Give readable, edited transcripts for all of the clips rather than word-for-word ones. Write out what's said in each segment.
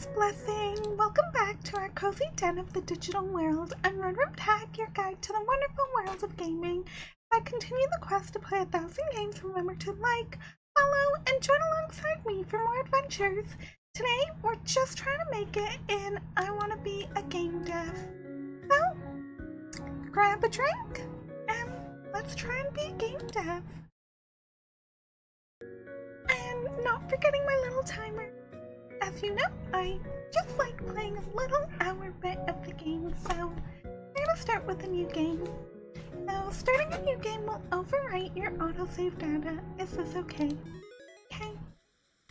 Peace, blessing! Welcome back to our cozy den of the digital world. I'm Redrumtac, your guide to the wonderful world of gaming. As I continue the quest to play 1,000 games, remember to like, follow, and join alongside me for more adventures. Today, we're just trying to make it in I Want to Be a Game Dev. So, grab a drink, and let's try and be a game dev. And not forgetting my little timer. As you know, I just like playing a little hour bit of the game, so we're gonna start with a new game. So starting a new game will overwrite your autosave data. Is this okay? Okay.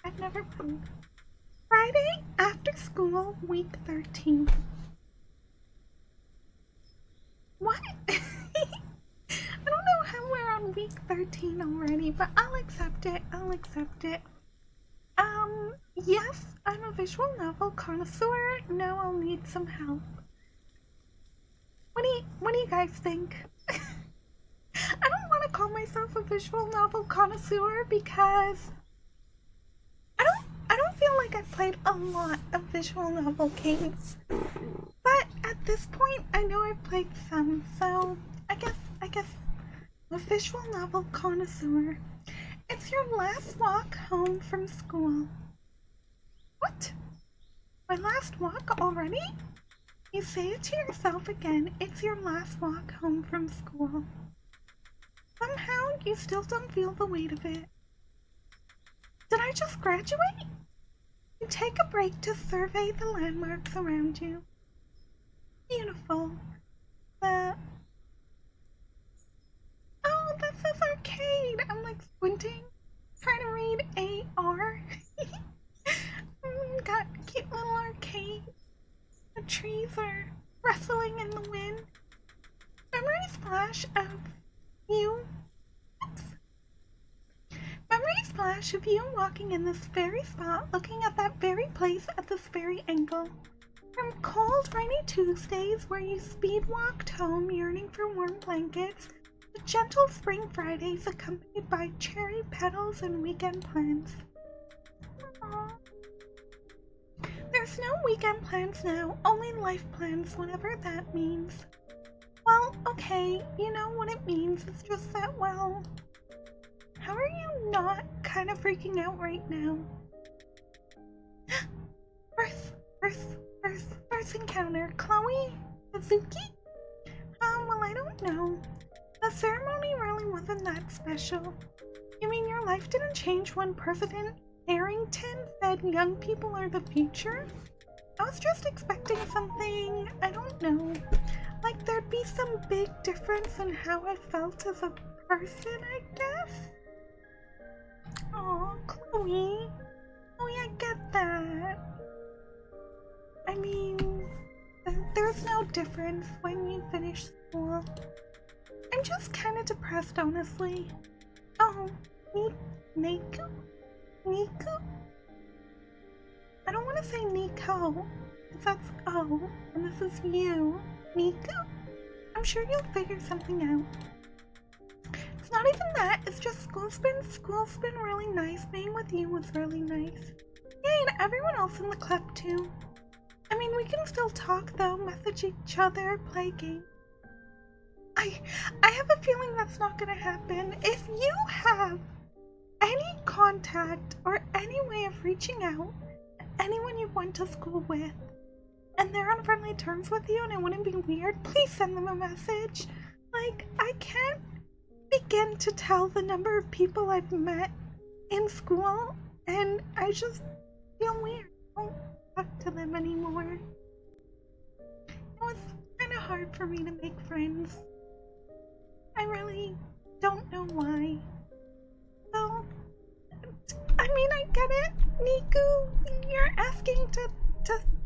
I've never played. Friday after school, week 13. What? I don't know how we're on week 13 already, but I'll accept it. Yes, I'm a visual novel connoisseur. No, I'll need some help. What do you guys think? I don't want to call myself a visual novel connoisseur because I don't feel like I've played a lot of visual novel games. But at this point, I know I've played some, so I guess a visual novel connoisseur. It's your last walk home from school. What? My last walk already? You say it to yourself again. It's your last walk home from school. Somehow, you still don't feel the weight of it. Did I just graduate? You take a break to survey the landmarks around you. Beautiful. Oh, that says arcade. I'm like squinting, trying to read AR. Got a cute little arcade. The trees are rustling in the wind. Memory splash of you. Oops. Memory splash of you walking in this very spot, looking at that very place at this very angle. From cold, rainy Tuesdays where you speed walked home, yearning for warm blankets, to gentle spring Fridays accompanied by cherry petals and weekend plans. Aww. There's no weekend plans now, only life plans, whatever that means. Well, okay, you know what it means, it's just that, well, how are you not kind of freaking out right now? First encounter, Chloe? Suzuki? Well, I don't know. The ceremony really wasn't that special. You mean your life didn't change when President Harrington said young people are the future? I was just expecting something, I don't know, like there'd be some big difference in how I felt as a person, I guess? Aw, Chloe. Chloe, I get that. I mean, there's no difference when you finish school. I'm just kind of depressed, honestly. Oh, Niku? I don't want to say Nico, because that's O, and this is you. Niku? I'm sure you'll figure something out. It's not even that, it's just school's been really nice. Being with you was really nice. Yay, and everyone else in the club too. I mean, we can still talk though, message each other, play games. I have a feeling that's not gonna happen. If you have any contact or any way of reaching out to anyone you went to school with and they're on friendly terms with you and it wouldn't be weird, please send them a message. Like, I can't begin to tell the number of people I've met in school and I just feel weird. I don't talk to them anymore. It was kind of hard for me to make friends. I really don't know why. So, I mean, I get it, Niku, you're asking to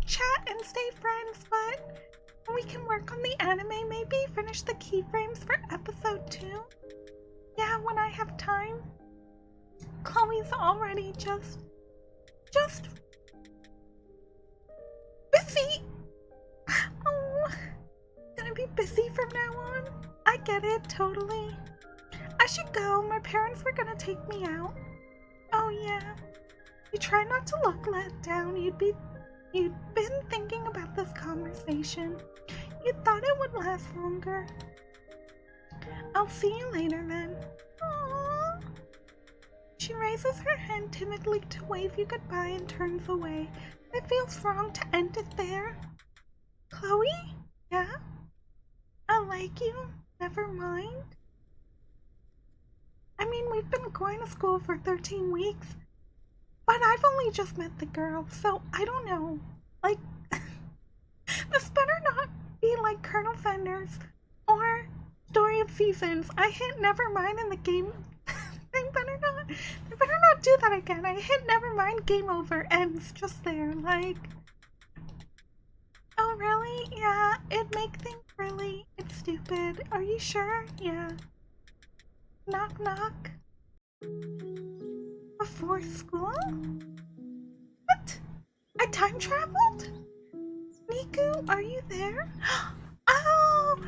chat and stay friends, but we can work on the anime, maybe finish the keyframes for episode 2. Yeah, when I have time. Chloe's already just busy. Oh, gonna be busy from now on. I get it, totally. I should go. My parents were gonna take me out. Oh yeah. You try not to look let down. You'd you'd been thinking about this conversation. You thought it would last longer. I'll see you later then. Aww. She raises her hand timidly to wave you goodbye and turns away. It feels wrong to end it there. Chloe? Yeah? I like you. Never mind. I mean, we've been going to school for 13 weeks, but I've only just met the girl, so I don't know. Like, this better not be like Colonel Sanders or Story of Seasons. I hit never mind in the game. They better not do that again. I hit never mind, game over, ends just there, like. Oh really? Yeah, it'd make things really. It's stupid. Are you sure? Yeah. Knock knock. Before school? What? I time traveled? Niku, are you there? Oh,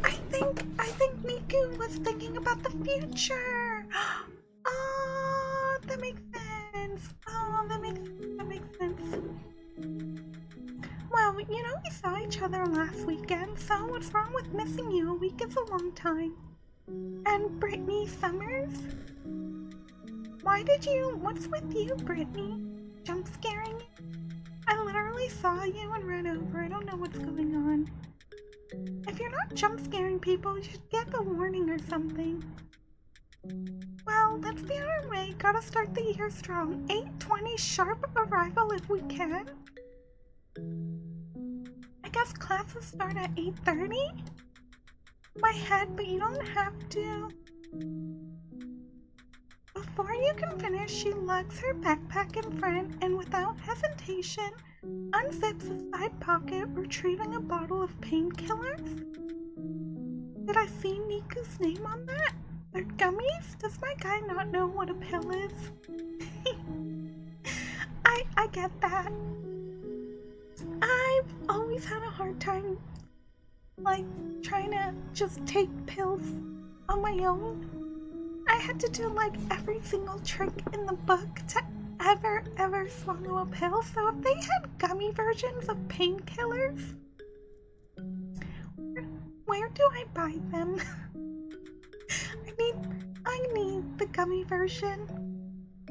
I think Niku was thinking about the future. Oh, that makes sense. Oh, that makes sense. Well, you know, we saw each other last weekend, so what's wrong with missing you? A week is a long time. And Brittany Summers? What's with you, Brittany? Jump scaring me? I literally saw you and ran over. I don't know what's going on. If you're not jump scaring people, you should get a warning or something. Well, let's be on our way. Gotta start the year strong. 8:20 sharp arrival if we can. I guess classes start at 8:30? My head, but you don't have to. Before you can finish, she lugs her backpack in front and without hesitation unzips a side pocket, retrieving a bottle of painkillers. Did I see Niku's name on that? They're gummies? Does my guy not know what a pill is? I get that. I've always had a hard time, like, trying to just take pills on my own. I had to do, like, every single trick in the book to ever swallow a pill, so if they had gummy versions of painkillers, where do I buy them? I need the gummy version.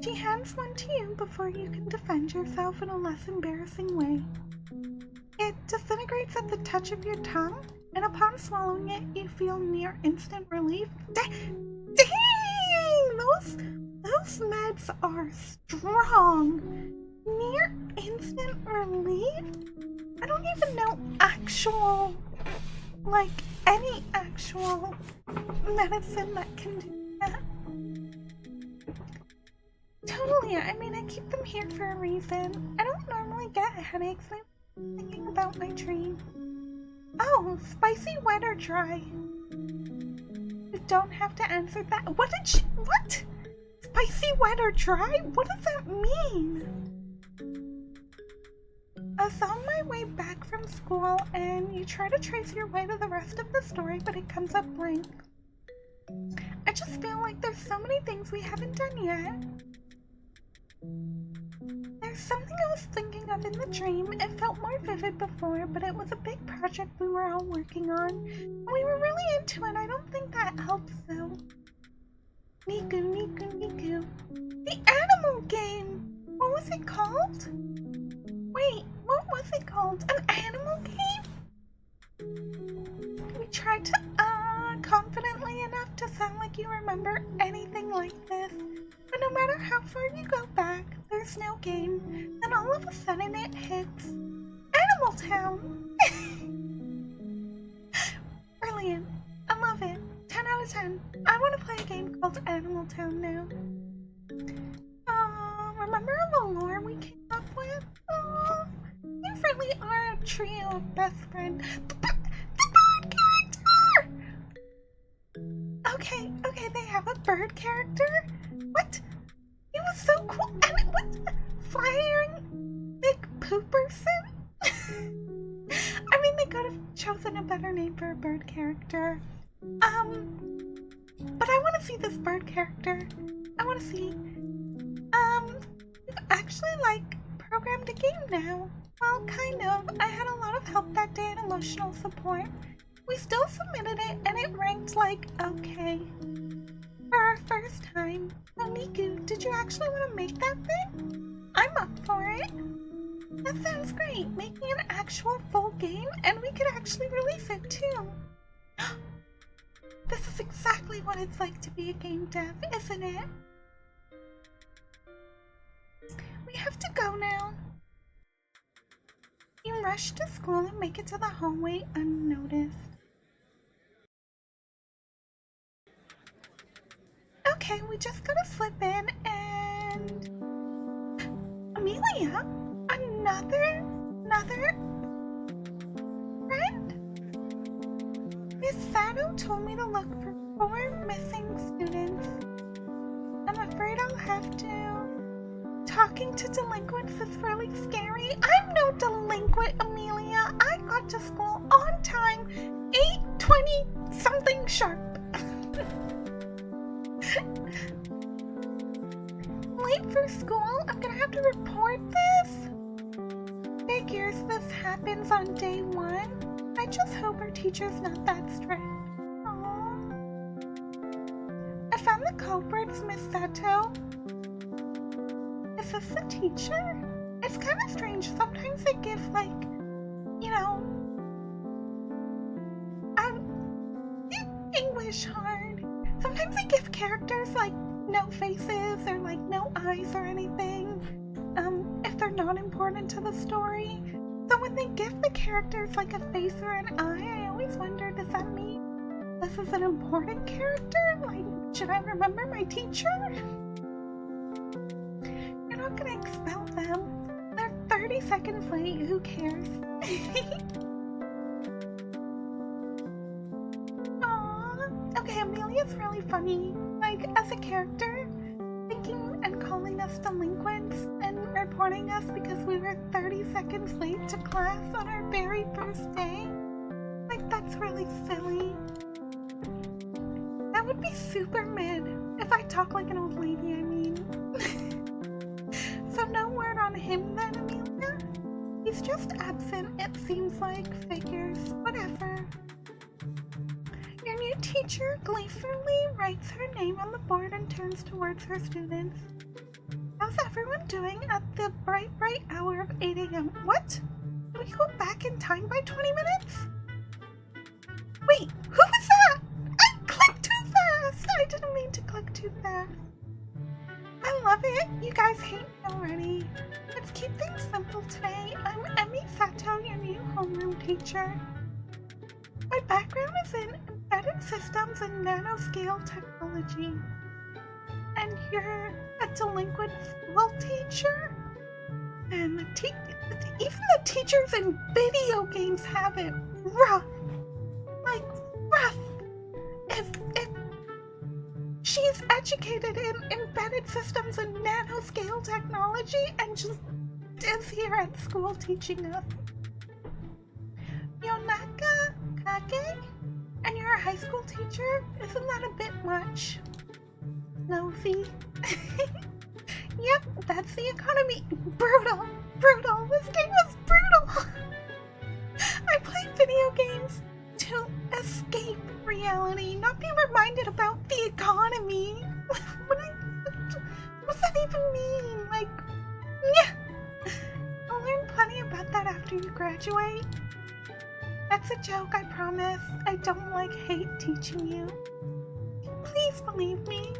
She hands one to you before you can defend yourself in a less embarrassing way. It disintegrates at the touch of your tongue, and upon swallowing it, you feel near instant relief. Dang! Those meds are strong. Near instant relief? I don't even know any actual medicine that can do that. Totally, I mean, I keep them here for a reason. I don't normally get headaches. I'm thinking about my dream. Oh, spicy, wet, or dry? You don't have to answer that. What? Spicy, wet, or dry? What does that mean? I was on my way back from school, and you try to trace your way to the rest of the story, but it comes up blank. I just feel like there's so many things we haven't done yet. There's something I was thinking of in the dream. It felt more vivid before, but it was a big project we were all working on. We were really into it. I don't think that helps, though. Niku. The animal game! What was it called? Wait, what was it called? An animal game? We tried to, confidently enough to sound like you remember anything like this. But no matter how far you go back, there's no game. Then all of a sudden it hits Animal Town. Brilliant. I love it. 10 out of 10. I want to play a game called Animal Town now. Remember the lore we came up with? You really are a trio of best friends. The bird character! Okay, they have a bird character? What? It was so cool. And it was Flying McPooperson? I mean, they could have chosen a better name for a bird character. But I want to see this bird character. I want to see, actually, like, programmed a game now. Well, kind of. I had a lot of help that day and emotional support. We still submitted it and it ranked like okay. For our first time. So Niku, did you actually want to make that thing? I'm up for it. That sounds great. Making an actual full game and we could actually release it too. This is exactly what it's like to be a game dev, isn't it? We have to go now. You rush to school and make it to the hallway unnoticed. Okay, we just gotta slip in and... Amelia? Another friend? Miss Sato told me to look for 4 missing students. I'm afraid I'll have to. Talking to delinquents is really scary. I'm no delinquent, Amelia. I got to school on time, 8:20 something sharp. Late for school? I'm gonna have to report this? Figures this happens on day 1. I just hope our teacher's not that strict. Aww. I found the culprits, Miss Sato. Is this the teacher? It's kind of strange. Sometimes they give, like, you know, English hard. Sometimes they give characters, like, no faces or, like, no eyes or anything, if they're not important to the story. So when they give the characters, like, a face or an eye, I always wonder, does that mean this is an important character? Like, should I remember my teacher? You're not gonna expel them. They're 30 seconds late, who cares? Aww. Okay, Amelia's really funny. Like, as a character, thinking and calling us delinquents and reporting us because we were 30 seconds late to class on our very first day. Like, that's really silly. That would be super mid if I talk like an old lady, I mean. So no word on him then, Amelia? He's just absent, it seems like. Figures. Whatever. Your new teacher gleefully writes her name on the board and turns towards her students. How's everyone doing at the bright hour of 8 a.m.? What? Did we go back in time by 20 minutes? Wait, who was that? I clicked too fast! I didn't mean to click too fast. I love it. You guys hate me already. Let's keep things simple today. I'm Emmy Sato, your new homeroom teacher. My background is in embedded systems and nanoscale technology. And you're a delinquent school teacher? And even the teachers in video games have it rough. Like, rough. If she's educated in embedded systems and nanoscale technology and just is here at school teaching us. Yonaka Kage? And you're a high school teacher? Isn't that a bit much? Nosy. Yep, that's the economy. Brutal. Brutal. This game was brutal. I play video games to escape reality, not be reminded about the economy. What's that even mean? Like, yeah. I'll learn plenty about that after you graduate. That's a joke, I promise. I don't hate teaching you. Please believe me.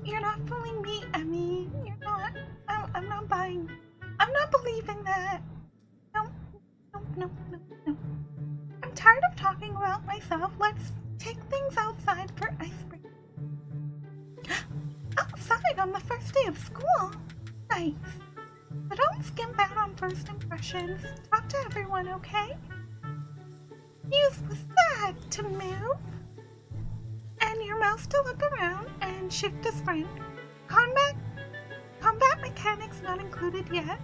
You're not fooling me, Emmy. You're not. I'm not buying. I'm not believing that. No. I'm tired of talking about myself. Let's take things outside for icebreaking. Outside on the first day of school? Nice. But don't skimp out on first impressions. Talk to everyone, okay? Use the SAD to move. And your mouse to look around and shift to sprint. Combat mechanics not included yet.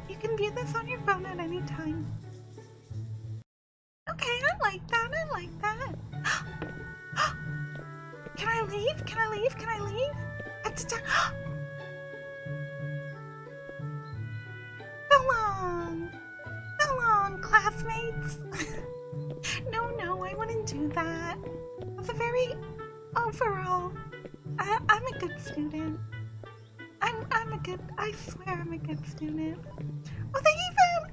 You can view this on your phone at any time. Okay, I like that. Can I leave? classmates? No, I wouldn't do that. It's a very overall. I'm a good student. I swear I'm a good student. Oh, they even.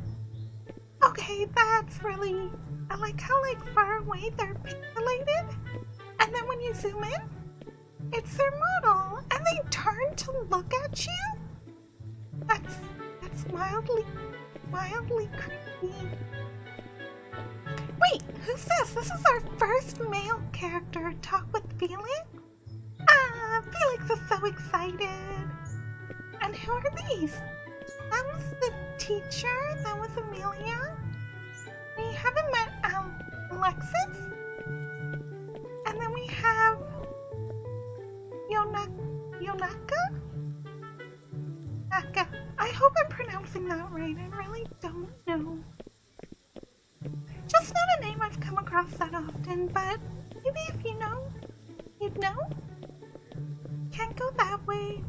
Okay, that's really. I like how like far away they're pixelated, and then when you zoom in, it's their model, and they turn to look at you. That's mildly creepy. Wait, who's this? This is our first male character. Talk with Felix? Felix is so excited. And who are these? That was the teacher. That was Amelia. We haven't met Alexis. And then we have Yonaka? Naka. I hope I'm pronouncing that right. I really don't know. Just not a name I've come across that often, but maybe if you know, you'd know? Can't go that way.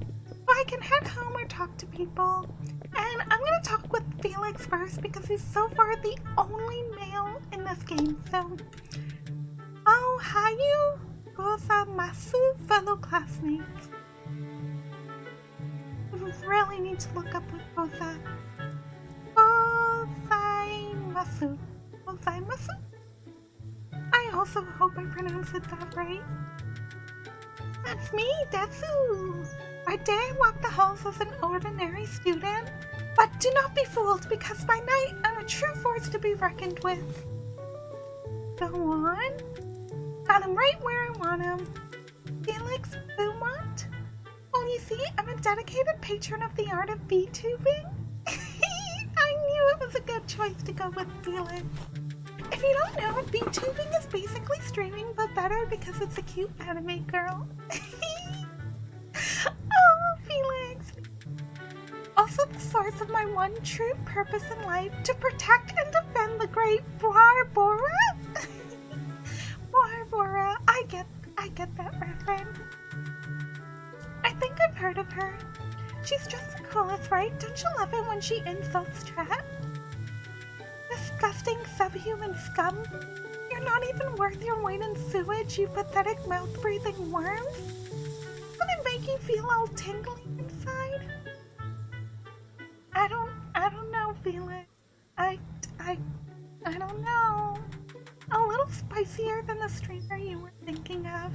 Well, I can head home or talk to people. And I'm gonna talk with Felix first because he's so far the only male in this game, so... Oh, hayu gozaimasu, fellow classmates. We really need to look up what gozaimasu. Gozaimasu? I also hope I pronounced it that right. That's me, Detsu! I dare walk the halls as an ordinary student, but do not be fooled, because by night I'm a true force to be reckoned with. Go on. Got him right where I want him. Felix Beaumont? Well, you see, I'm a dedicated patron of the art of Vtubing. I knew it was a good choice to go with Felix. If you don't know, Vtubing is basically streaming, but better because it's a cute anime girl. Oh, Felix! Also the source of my one true purpose in life, to protect and defend the great Barbara. Barbara, I get that reference. I think I've heard of her. She's just the coolest, right? Don't you love it when she insults chat? Disgusting subhuman scum. You're not even worth your weight in sewage, you pathetic mouth-breathing worms. Doesn't it make you feel all tingly inside? I don't know, Felix. I don't know. A little spicier than the streamer you were thinking of.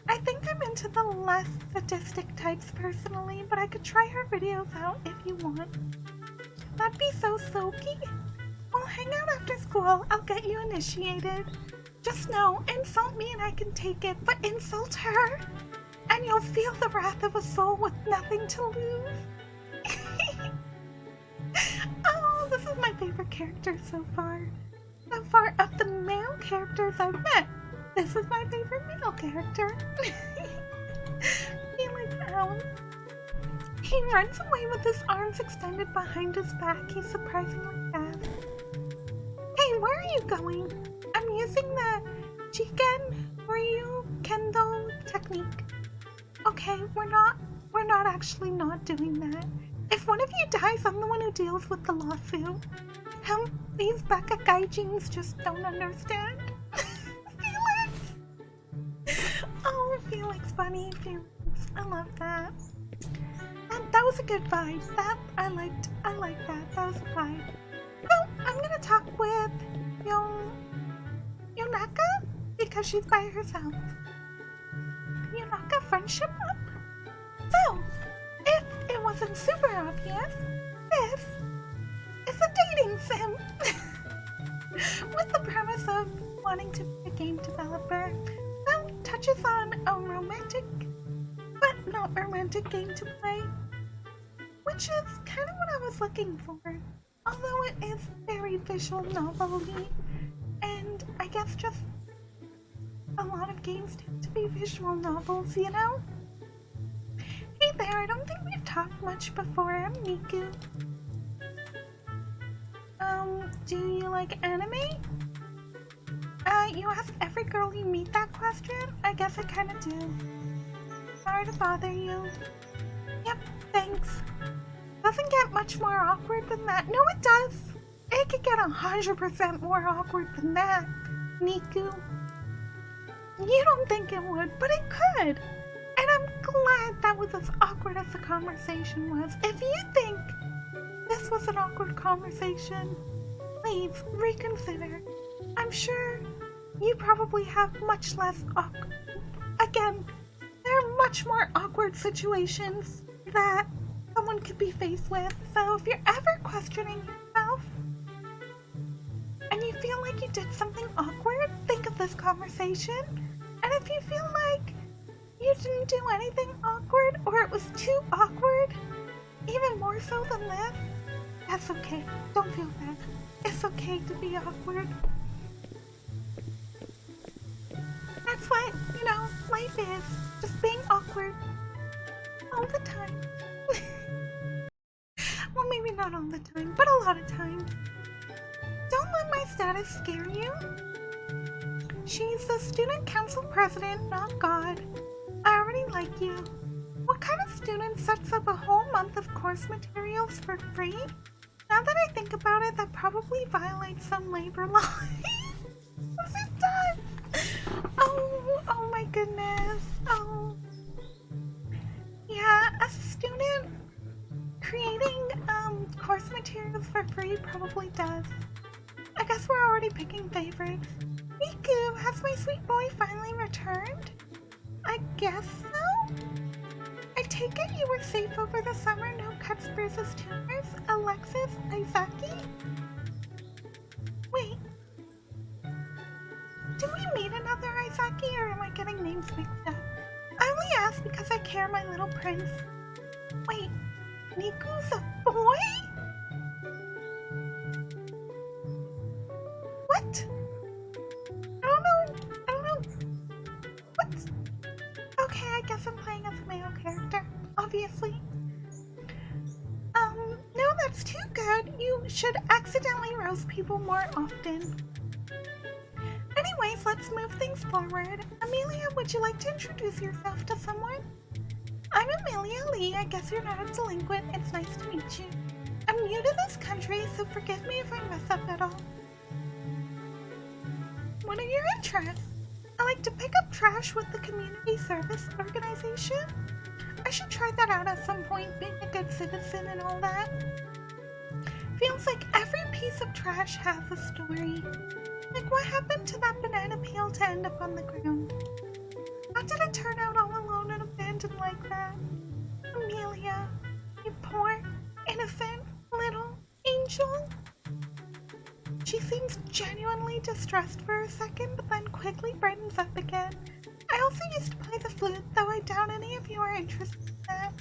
I think I'm into the less sadistic types personally, but I could try her videos out if you want. That'd be so soaky. We'll hang out after school. I'll get you initiated. Just know, insult me and I can take it, but insult her, and you'll feel the wrath of a soul with nothing to lose. Oh, this is my favorite character so far. So far, of the male characters I've met, this is my favorite male character. Felix Allen. He runs away with his arms extended behind his back. He's surprisingly fast. Hey, where are you going? I'm using the Jigen Ryu Kendo technique. Okay, we're not actually not doing that. If one of you dies, I'm the one who deals with the lawsuit. These Baka Gaijins just don't understand. Felix! Oh, Felix, bunny, Felix. I love that. And that was a good vibe. I like that. That was a vibe. Well, I'm gonna talk with Yonaka because she's by herself. Yonaka friendship up? So, if it wasn't super obvious, this is a dating sim. With the premise of wanting to be a game developer, some touches on a romantic, but not romantic game to play, which is kind of what I was looking for. Although it is very visual novel-y, and I guess just a lot of games tend to be visual novels, you know? Hey there, I don't think we've talked much before. I'm Miku. Do you like anime? You ask every girl you meet that question? I guess I kinda do. Sorry to bother you. Yep, thanks. Doesn't get much more awkward than that. No, it does. It could get 100% more awkward than that, Niku. You don't think it would, but it could. And I'm glad that was as awkward as the conversation was. If you think this was an awkward conversation, please reconsider. I'm sure you probably have much less awkward. Again, there are much more awkward situations that someone could be faced with. So if you're ever questioning yourself and you feel like you did something awkward, think of this conversation. And if you feel like you didn't do anything awkward or it was too awkward, even more so than this, that's okay. Don't feel bad. It's okay to be awkward. That's what, life is. Just being awkward. All the time. Well, maybe not all the time, but a lot of times. Don't let my status scare you. She's the student council president, not God. I already like you. What kind of student sets up a whole month of course materials for free? Now that I think about it, that probably violates some labor law. Yes, it does! Oh my goodness. Oh. Yeah, as a student, creating course materials for free probably does. I guess we're already picking favorites. Miku, has my sweet boy finally returned? I guess so? I take it you were safe over the summer, no cuts, bruises, tumors? Alexis, Isaki? Wait. Did we meet another Isaki, or am I getting names mixed up? I only ask because I care, my little prince. Wait, Niku's a boy? What? I don't know. What? Okay, I guess I'm playing as a male character, obviously. No, that's too good. You should accidentally roast people more often. Anyways, let's move things forward. Amelia, would you like to introduce yourself to someone? I'm Amelia Lee. I guess you're not a delinquent. It's nice to meet you. I'm new to this country, so forgive me if I mess up at all. What are your interests? I like to pick up trash with the community service organization. I should try that out at some point, being a good citizen and all that. Feels like every piece of trash has a story. Like what happened to that banana peel to end up on the ground? How did it turn out all alone and abandoned like that? Amelia, you poor, innocent, little angel. She seems genuinely distressed for a second, but then quickly brightens up again. I also used to play the flute, though I doubt any of you are interested in that.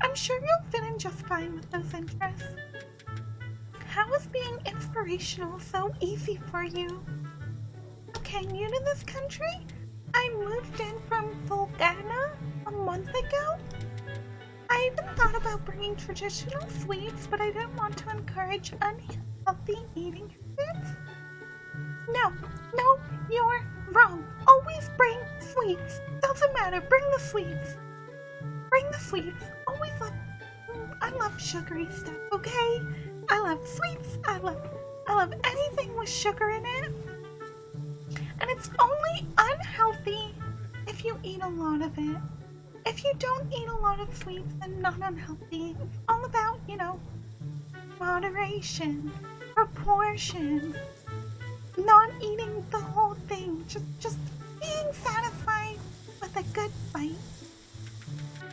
I'm sure you'll fit in just fine with those interests. How is being inspirational so easy for you? Okay, new to this country? I moved in from Volgana a month ago. I even thought about bringing traditional sweets, but I didn't want to encourage unhealthy eating habits. No, you're wrong. Always bring sweets. Doesn't matter, bring the sweets. Bring the sweets. Always I love sugary stuff, okay? I love sweets. I love anything with sugar in it. And it's only unhealthy if you eat a lot of it. If you don't eat a lot of sweets, then not unhealthy. It's all about, moderation, proportion, not eating the whole thing, just being satisfied with a good bite.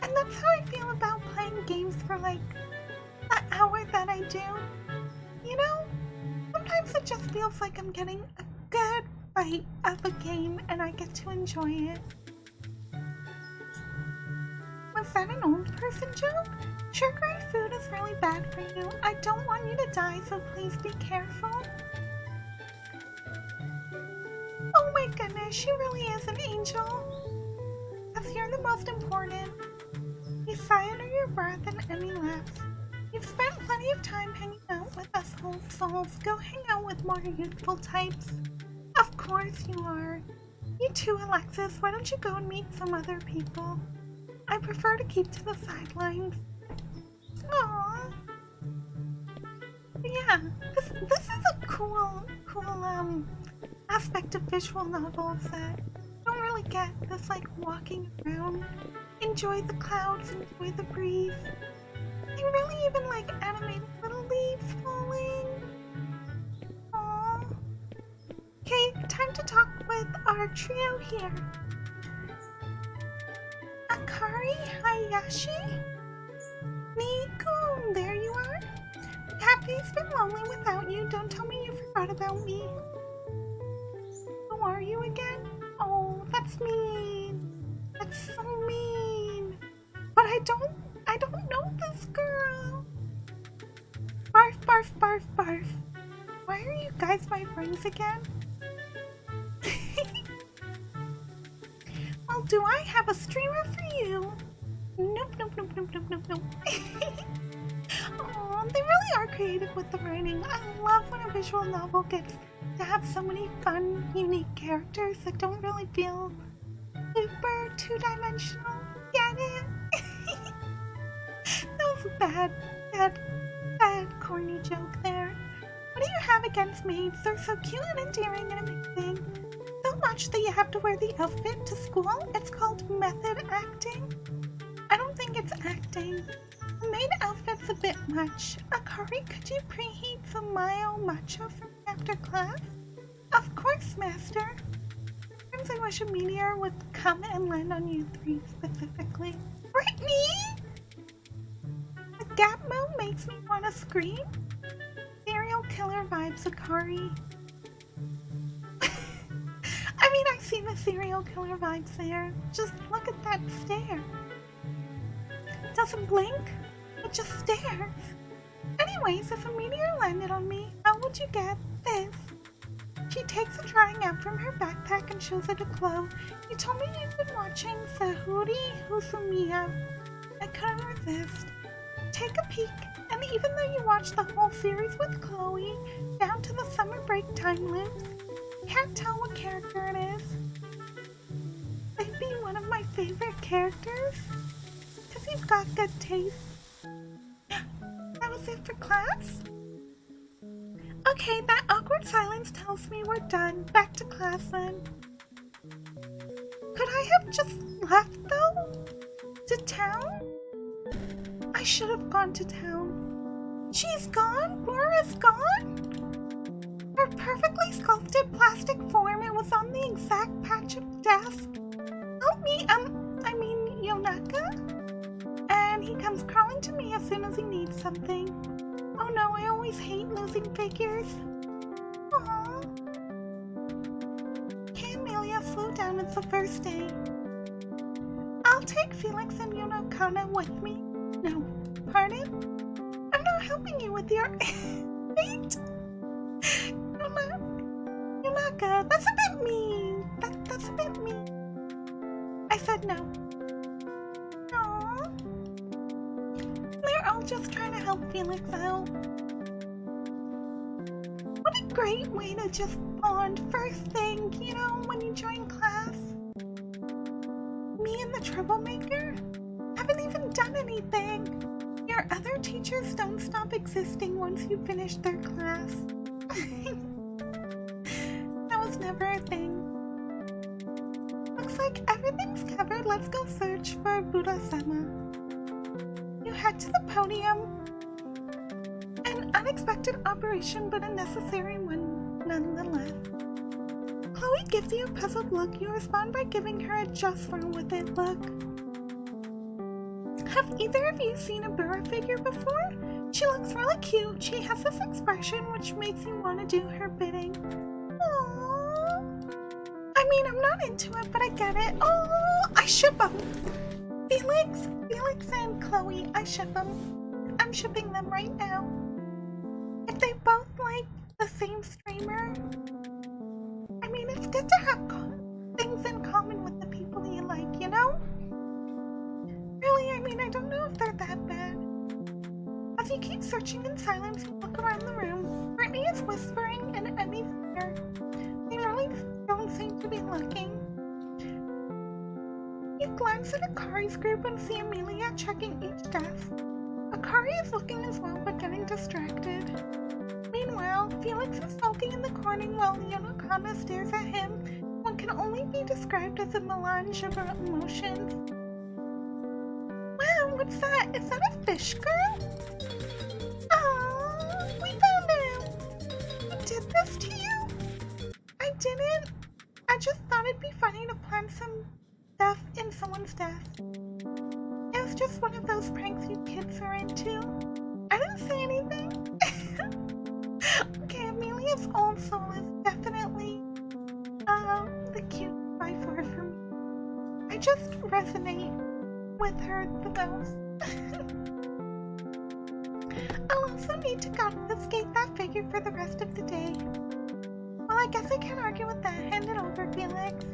And that's how I feel about playing games for like the hour that I do. Sometimes it just feels like I'm getting a good bite of a game and I get to enjoy it. Was that an old person joke? Sugary food is really bad for you. I don't want you to die, so please be careful. Oh my goodness, she really is an angel. Because you're the most important. You sigh under your breath and Emmy laughs. You've spent plenty of time hanging out with us old souls. Go hang out with more youthful types. Of course you are. You too, Alexis. Why don't you go and meet some other people? I prefer to keep to the sidelines. Aww. Yeah, Yeah, this is a cool aspect of visual novels that I don't really get. This like walking around, enjoy the clouds, enjoy the breeze. They really even like animate little leaves falling. Aww. Okay, time to talk with our trio here. Akari, Hayashi, Niku, there you are. Happy's been lonely without you. Don't tell me you forgot about me. Who are you again? Oh, that's mean. That's so mean. But I don't know this girl. Barf, barf, barf, barf. Why are you guys my friends again? Well, do I have a streamer for you? Nope, nope, nope, nope, nope, nope, nope. Oh, they really are creative with the writing. I love when a visual novel gets to have so many fun, unique characters that don't really feel super two-dimensional. Get it? That was a bad, corny joke there. What do you have against maids? They're so cute and endearing and amazing. So much that you have to wear the outfit to school. It's called method acting. I don't think it's acting. The maid outfit's a bit much. Akari, could you preheat some mayo matcha for me after class? Of course, master. Sometimes I wish a meteor would come and land on you three specifically. Brittany! The gap mode makes me want to scream. Serial killer vibes, Akari. I mean, I see the serial killer vibes there. Just look at that stare. It doesn't blink, it just stares. Anyways, if a meteor landed on me, how would you get this? She takes a drawing out from her backpack and shows it to Chloe. You told me you've been watching Sahuri Husumiya. I couldn't resist. Take a peek, and even though you watched the whole series with Chloe, down to the summer break time loops, can't tell what character it is. They'd be one of my favorite characters, because you've got good taste. That was it for class? Okay, that awkward silence tells me we're done. Back to class then. Could I have just left though? To town? I should have gone to town. She's gone? Laura's gone? Her perfectly sculpted plastic form, it was on the exact patch of desk. Help me, I mean Yonaka? And he comes crawling to me as soon as he needs something. Oh no, I always hate losing figures. Aww. Okay, Amelia, slow down, it's the first day. I'll take Felix and Yonaka with me. No, pardon? I'm not helping you with your fate. Yonaka, that's a bit mean. That's a bit mean. I said no. Aww. They're all just trying to help Felix out. What a great way to just bond first thing, you know, when you join class. Me and the troublemaker? Haven't even done anything. Your other teachers don't stop existing once you finish their class. That was never a thing. Looks like everything's covered. Let's go search for Buddha-sama. You head to the podium. An unexpected operation, but a necessary one nonetheless. Chloe gives you a puzzled look. You respond by giving her a just run with it look. Have either of you seen a Burra figure before? She looks really cute. She has this expression which makes you want to do her bidding. Aww. I mean, I'm not into it, but I get it. Oh, I ship them. Felix and Chloe, I ship them. I'm shipping them right now. If they both like the same streamer, I mean, it's good to have things in common with the people you like, you know? Really, I mean, I don't know if they're that bad. As you keep searching in silence, you look around the room. Brittany is whispering in Emmy's ear. They really don't seem to be looking. You glance at Akari's group and see Amelia checking each desk. Akari is looking as well, but getting distracted. Felix is sulking in the corner while Yonokama stares at him. One can only be described as a melange of emotions. Wow, what's that? Is that a fish girl? Oh, we found him! He did this to you? I didn't. I just thought it'd be funny to plant some stuff in someone's desk. It was just one of those pranks you kids are into. I didn't say anything. Okay, Amelia's old soul is definitely the cute by far for me. I just resonate with her the most. I'll also need to confiscate that figure for the rest of the day. Well, I guess I can't argue with that. Hand it over, Felix.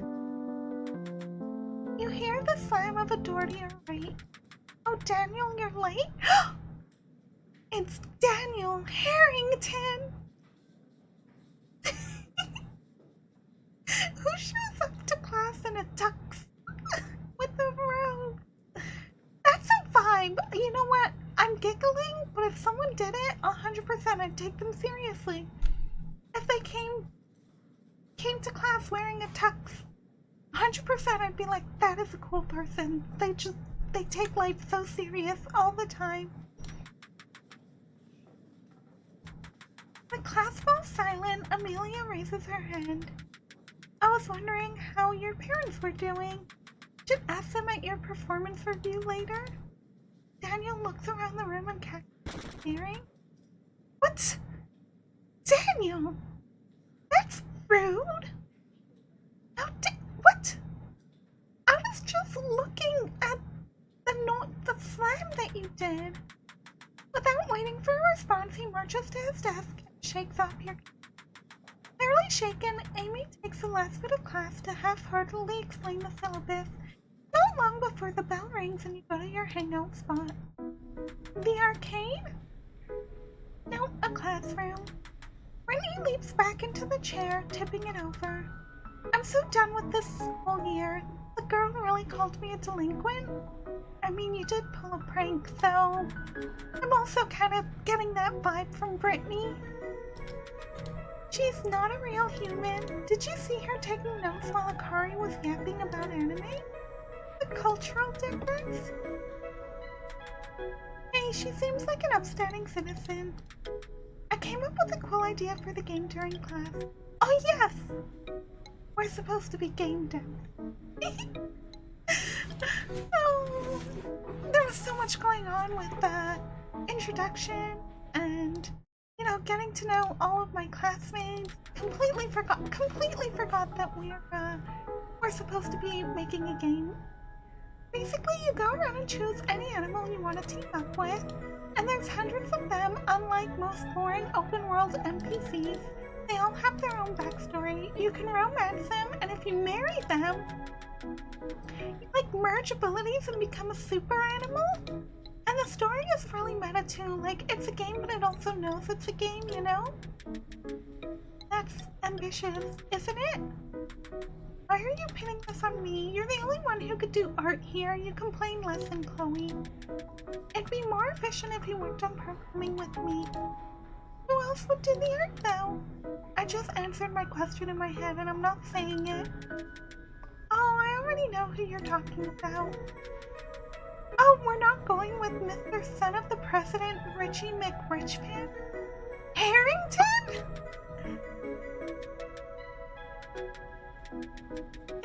You hear the slam of a door to your right. Oh, Daniel, you're late? It's Daniel Harrington! Who shows up to class in a tux with a robe? That's a vibe. You know what? I'm giggling, but if someone did it, 100% I'd take them seriously. If they came to class wearing a tux, 100% I'd be like, that is a cool person. They take life so serious all the time. The class falls silent. Amelia raises her hand. I was wondering how your parents were doing. Should ask them at your performance review later. Daniel looks around the room and catches staring. What? Daniel? That's rude. What? I was just looking at the slam that you did. Without waiting for a response, he marches to his desk and shakes off your... Clearly shaken, Amy takes the last bit of class to half-heartedly explain the syllabus. Not long before the bell rings and you go to your hangout spot. The arcade? No, a classroom. Brittany leaps back into the chair, tipping it over. I'm so done with this whole year. The girl really called me a delinquent. I mean, you did pull a prank, so I'm also kind of getting that vibe from Brittany. She's not a real human. Did you see her taking notes while Akari was yapping about anime? The cultural difference? Hey, she seems like an upstanding citizen. I came up with a cool idea for the game during class. Oh yes! We're supposed to be game devs. Oh, there was so much going on with the introduction and, you know, getting to know all of my classmates. Completely forgot that we're supposed to be making a game. Basically, you go around and choose any animal you want to team up with, and there's hundreds of them. Unlike most boring open world NPCs, they all have their own backstory. You can romance them, and if you marry them, you like merge abilities and become a super animal. And the story is really meta too. Like, it's a game, but it also knows it's a game, you know? That's ambitious, isn't it? Why are you pinning this on me? You're the only one who could do art here. You complain less than Chloe. It'd be more efficient if you worked on programming with me. Who else would do the art, though? I just answered my question in my head, and I'm not saying it. Oh, I already know who you're talking about. Oh, we're not going with Mr. Son of the President, Richie McRichpan? Harrington?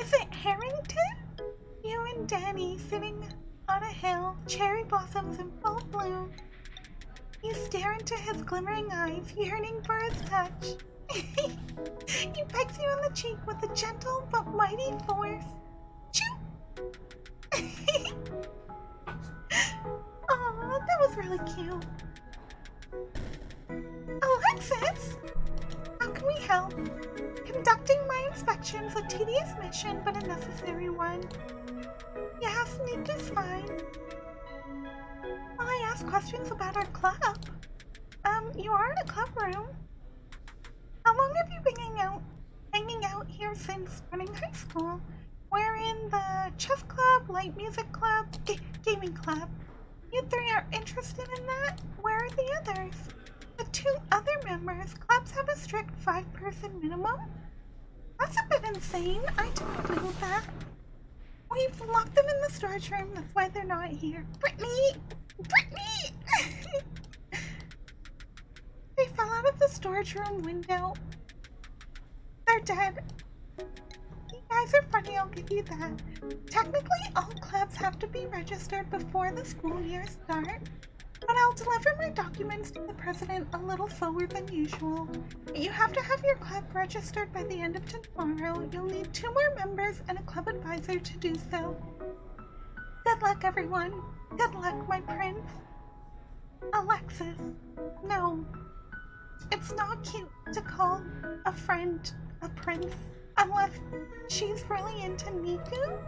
Is it Harrington? You and Danny sitting on a hill, cherry blossoms in full bloom. You stare into his glimmering eyes, yearning for his touch. He pecks you on the cheek with a gentle but mighty force. Choo! Aw, that was really cute. Alexis! How can we help? Conducting my inspection's a tedious mission, but a necessary one. Yeah, sneak is fine. Well, I asked questions about our club. You are in a club room. How long have you been hanging out here since running high school? We're in the chess club, light music club, gaming club. You three are interested in that? Where are the others? The two to other members, clubs have a strict 5-person minimum. That's a bit insane. I didn't know that. We've locked them in the storage room. That's why they're not here. Brittany! Brittany! They fell out of the storage room window. They're dead. You guys are funny, I'll give you that. Technically, all clubs have to be registered before the school year starts, but I'll deliver my documents to the president a little slower than usual. You have to have your club registered by the end of tomorrow. You'll need 2 more members and a club advisor to do so. Good luck, everyone. Good luck, my prince. Alexis. No. It's not cute to call a friend a prince unless she's really into Niku.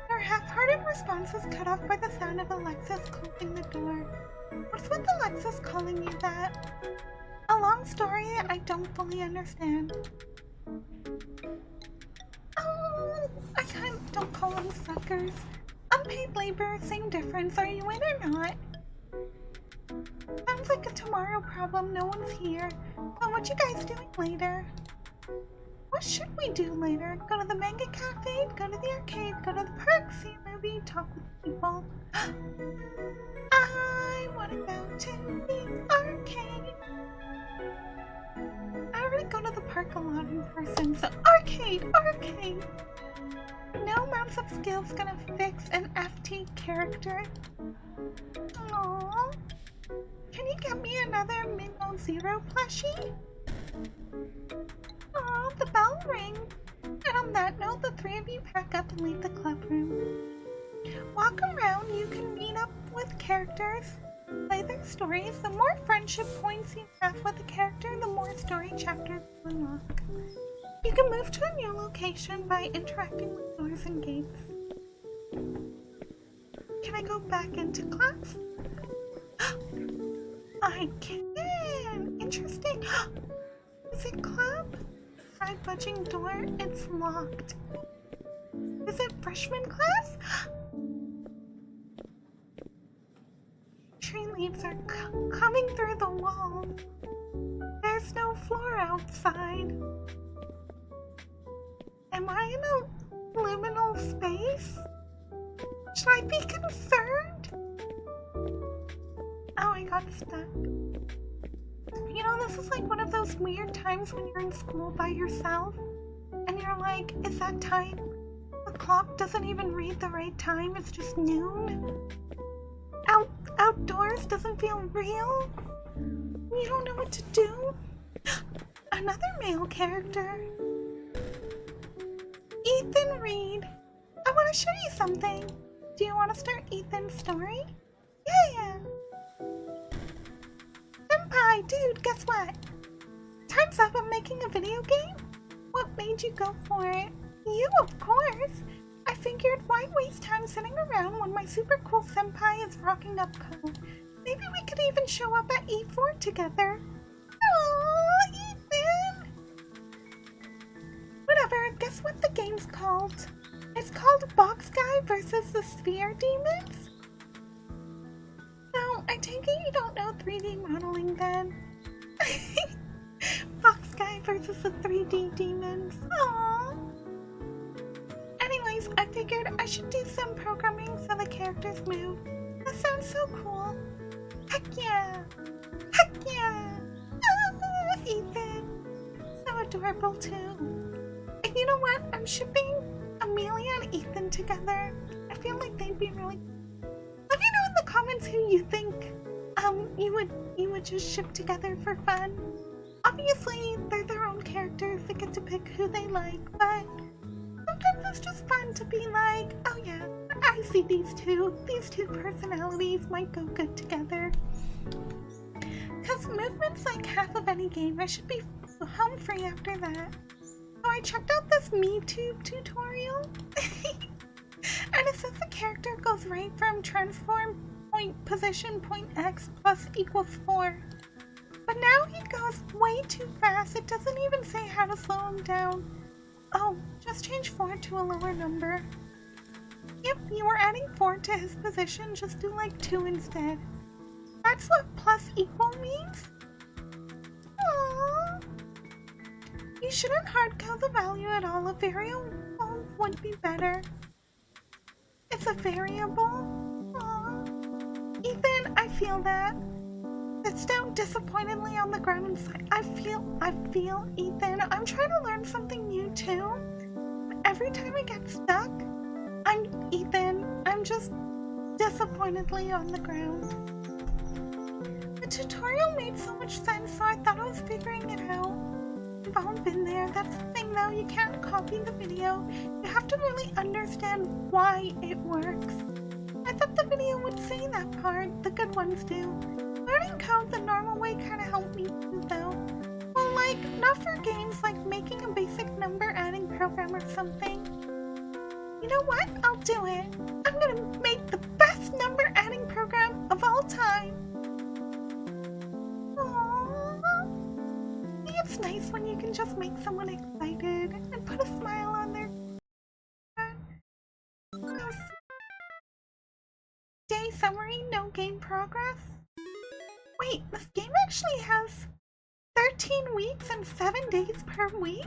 Her half-hearted response was cut off by the sound of Alexis closing the door. What's with Alexis calling you that? A long story I don't fully understand. Oh, I don't call them suckers. Unpaid labor, same difference. Are you in or not? Sounds like a tomorrow problem. No one's here. Well, what you guys doing later? What should we do later? Go to the manga cafe, go to the arcade, go to the park, see a movie, talk with people. I want to go to the arcade. I already go to the park a lot in person, so arcade! No amounts of skills gonna fix an FT character. Aww. Can you get me another Mingo Zero plushie? Oh, the bell rings. And on that note, the 3 of you pack up and leave the club room. Walk around, you can meet up with characters, play their stories. The more friendship points you have with a character, the more story chapters you unlock. You can move to a new location by interacting with doors and gates. Can I go back into class? I can! Interesting! Is it club? Side budging door? It's locked. Is it freshman class? Tree leaves are coming through the wall. There's no floor outside. Am I in a liminal space? Should I be concerned? Oh, I got stuck. You know, this is like one of those weird times when you're in school by yourself and you're like, is that time? The clock doesn't even read the right time, it's just noon. Outdoors doesn't feel real. You don't know what to do. Another male character. Ethan Reed. I want to show you something. Do you want to start Ethan's story? Yeah. Senpai, dude, guess what? Time's up, I'm making a video game. What made you go for it? You, of course. I figured why waste time sitting around when my super cool senpai is rocking up code. Maybe we could even show up at E4 together. Aww, Ethan! Whatever, guess what the game's called? It's called Box Guy versus the Sphere Demons? No, I take it you don't know 3D modeling then. Box Guy versus the 3D Demons. Aww. Anyways, I figured I should do some programming so the characters move. That sounds so cool. Heck yeah! Heck yeah! Ah, Ethan! So adorable too. And you know what? I'm shipping Amelia and Ethan together. I feel like they'd be really... Let me know in the comments who you think you would just ship together for fun. Obviously, they're their own characters. They get to pick who they like, but sometimes it's just fun to be like, oh yeah, I see these two personalities might go good together. Cause movement's like half of any game. I should be home free after that. So I checked out this MeTube tutorial. And it says the character goes right from transform point position point X plus equals 4. But now he goes way too fast. It doesn't even say how to slow him down. Oh, just change 4 to a lower number. Yep, you were adding 4 to his position, just do like 2 instead. That's what plus equal means? Aww. You shouldn't hardcode the value at all. A variable would be better. It's a variable? Aww. Ethan, I feel that. Sits down disappointedly on the ground inside. I feel, Ethan. I'm trying to learn something new too. But every time I get stuck, I'm just disappointedly on the ground. The tutorial made so much sense, so I thought I was figuring it out. We've all been there. That's the thing though, you can't copy the video. You have to really understand why it works. I thought the video would say that part, the good ones do. Learning code the normal way kinda helped me too though. Well, like, not for games like making a basic number adding program or something. You know what? I'll do it. I'm gonna make the best number adding program of all time. Aww. It's nice when you can just make someone excited and put a smile on their face. Day summary, no game progress. Wait, this game actually has 13 weeks and 7 days per week?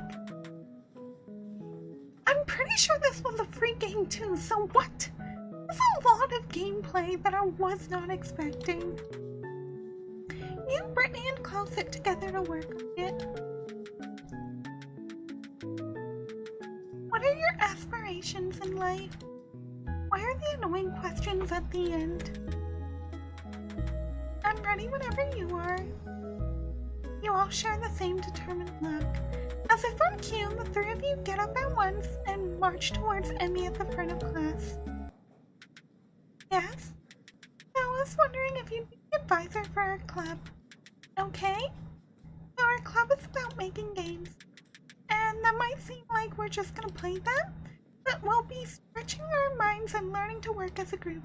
I'm pretty sure this was a free game too, so what? That's a lot of gameplay that I was not expecting. You, Brittany, and Chloe sit together to work on it. What are your aspirations in life? Why are the annoying questions at the end? I'm ready whenever you are. You all share the same determined look. As if on cue, the three of you get up at once and march towards Emmy at the front of class. Yes? I was wondering if you'd be the advisor for our club. Okay? So our club is about making games. And that might seem like we're just gonna play them, but we'll be stretching our minds and learning to work as a group.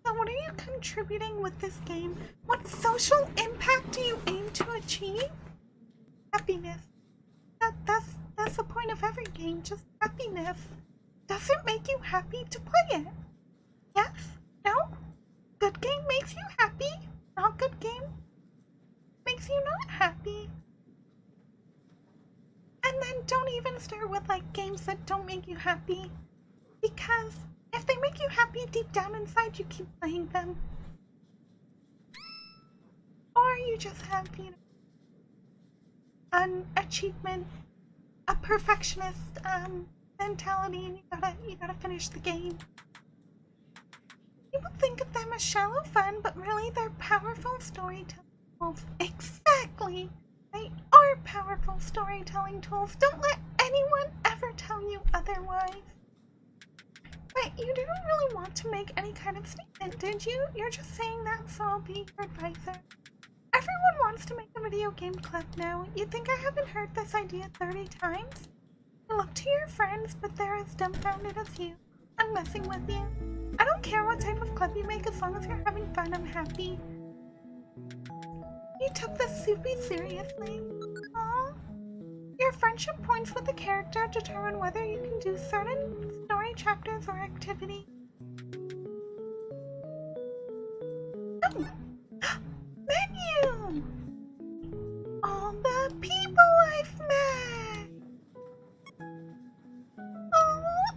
So what are you contributing with this game? What social impact do you aim to achieve? Happiness. That's the point of every game, just happiness. Does it make you happy to play it? Yes? No? Good game makes you happy? Not good game makes you not happy? And then don't even start with like games that don't make you happy. Because if they make you happy deep down inside, you keep playing them. Or you just have, you know, an achievement, a perfectionist mentality, and you gotta finish the game. People think of them as shallow fun, but really they're powerful storytelling tools. Exactly! They are powerful storytelling tools. Don't let anyone ever tell you otherwise. But you didn't really want to make any kind of statement, did you? You're just saying that so I'll be your advisor. Everyone wants to make a video game club now. You think I haven't heard this idea 30 times? You look to your friends, but they're as dumbfounded as you. I'm messing with you. I don't care what type of club you make, as long as you're having fun, I'm happy. You took this super seriously. Aww. Your friendship points with the character determine whether you can do certain story chapters or activities. Oh! Menu! All the people I've met!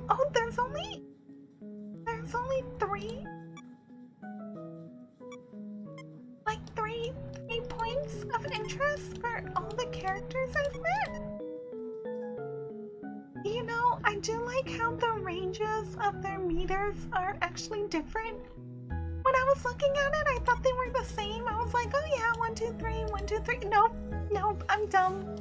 Oh, there's only 3? Like three points of interest for all the characters I've met? You know, I do like how the ranges of their meters are actually different. When I was looking at it, I thought they were the same. I was like, oh yeah, 1, 2, 3, 1, 2, 3. Nope, I'm dumb.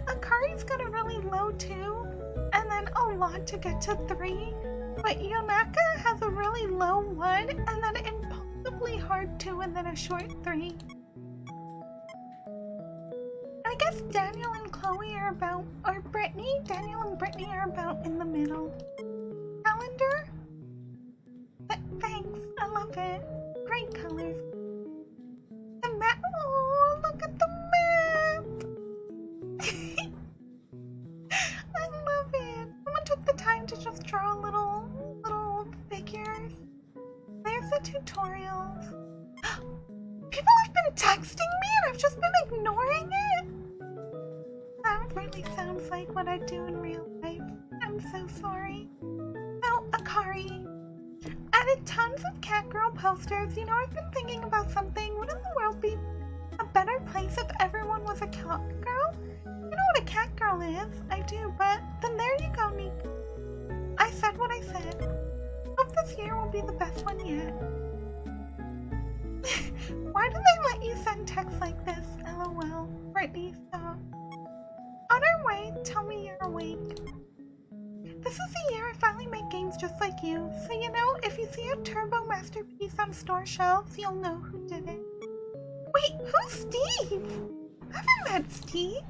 Akari's got a really low 2, and then a lot to get to 3. But Yonaka has a really low 1, and then an impossibly hard 2, and then a short 3. I guess Daniel and Chloe are about, or Brittany, Daniel and Brittany are about in the middle. Calendar? Thanks, I love it. Great colors. The map, oh, look at the map! I love it. Someone took the time to just draw little figures. There's the tutorials. People have been texting me and I've just been ignoring it. That really sounds like what I do in real life. I'm so sorry. Oh, Akari. Added tons of cat girl posters. You know, I've been thinking about something. Wouldn't the world be a better place if everyone was a cat girl? You know what a cat girl is? I do, but then there you go, Nick. I said what I said. Hope this year will be the best one yet. Why do they let you send texts like this? LOL. Brittany, stop. On our way, tell me you're awake. This is the year I finally make games just like you. So you know, if you see a turbo masterpiece on store shelves, you'll know who did it. Wait, who's Steve? I haven't met Steve.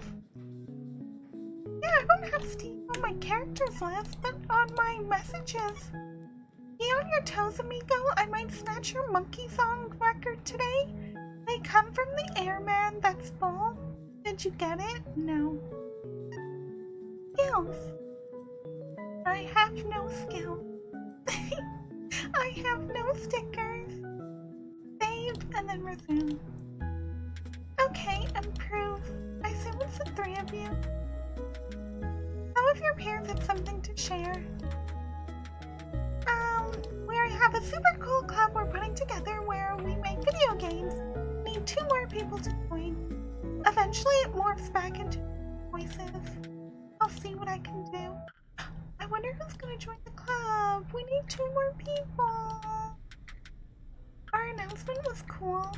Yeah, I don't have Steve on my characters list, but on my messages. Be on your toes, amigo. I might snatch your monkey song record today. They come from the airman that's full. Did you get it? No. Skills. I have no skill. I have no stickers. Save and then resume. Okay, improve. I assume it's the three of you. Some of your peers have something to share. We have a super cool club we're putting together where we make video games. Need 2 more people to join. Eventually it morphs back into voices. I'll see what I can do. I wonder who's gonna join the club. We need 2 more people. Our announcement was cool.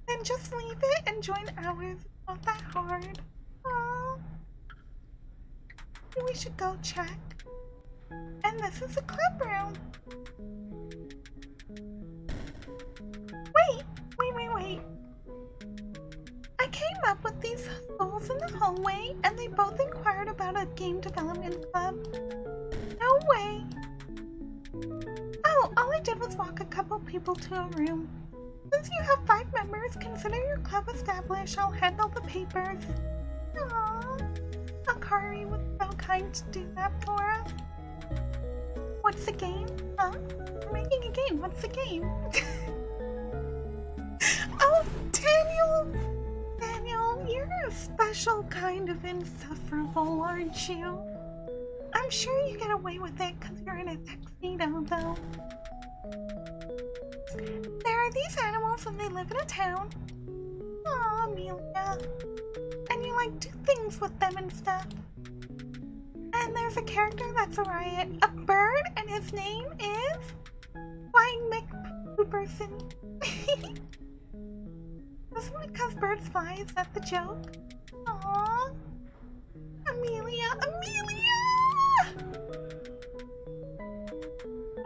Then just leave it and join ours. It's not that hard. Aww. Maybe we should go check. And this is the club room. Wait. I came up with these fools in the hallway and they both inquired about a game development club. No way. Oh, all I did was walk a couple people to a room. Since you have 5 members, consider your club established. I'll handle the papers. Aww. Akari was so kind to do that for us. What's the game? Huh? We're making a game. What's the game? Oh, Daniel, you're a special kind of insufferable, aren't you? I'm sure you get away with it because you're in a tuxedo, though. There are these animals and they live in a town. Aw, Amelia. And you like do things with them and stuff. And there's a character that's a riot. A bird, and his name is Flying McPooperson. Is it because birds fly? Is that the joke? Aww. Amelia!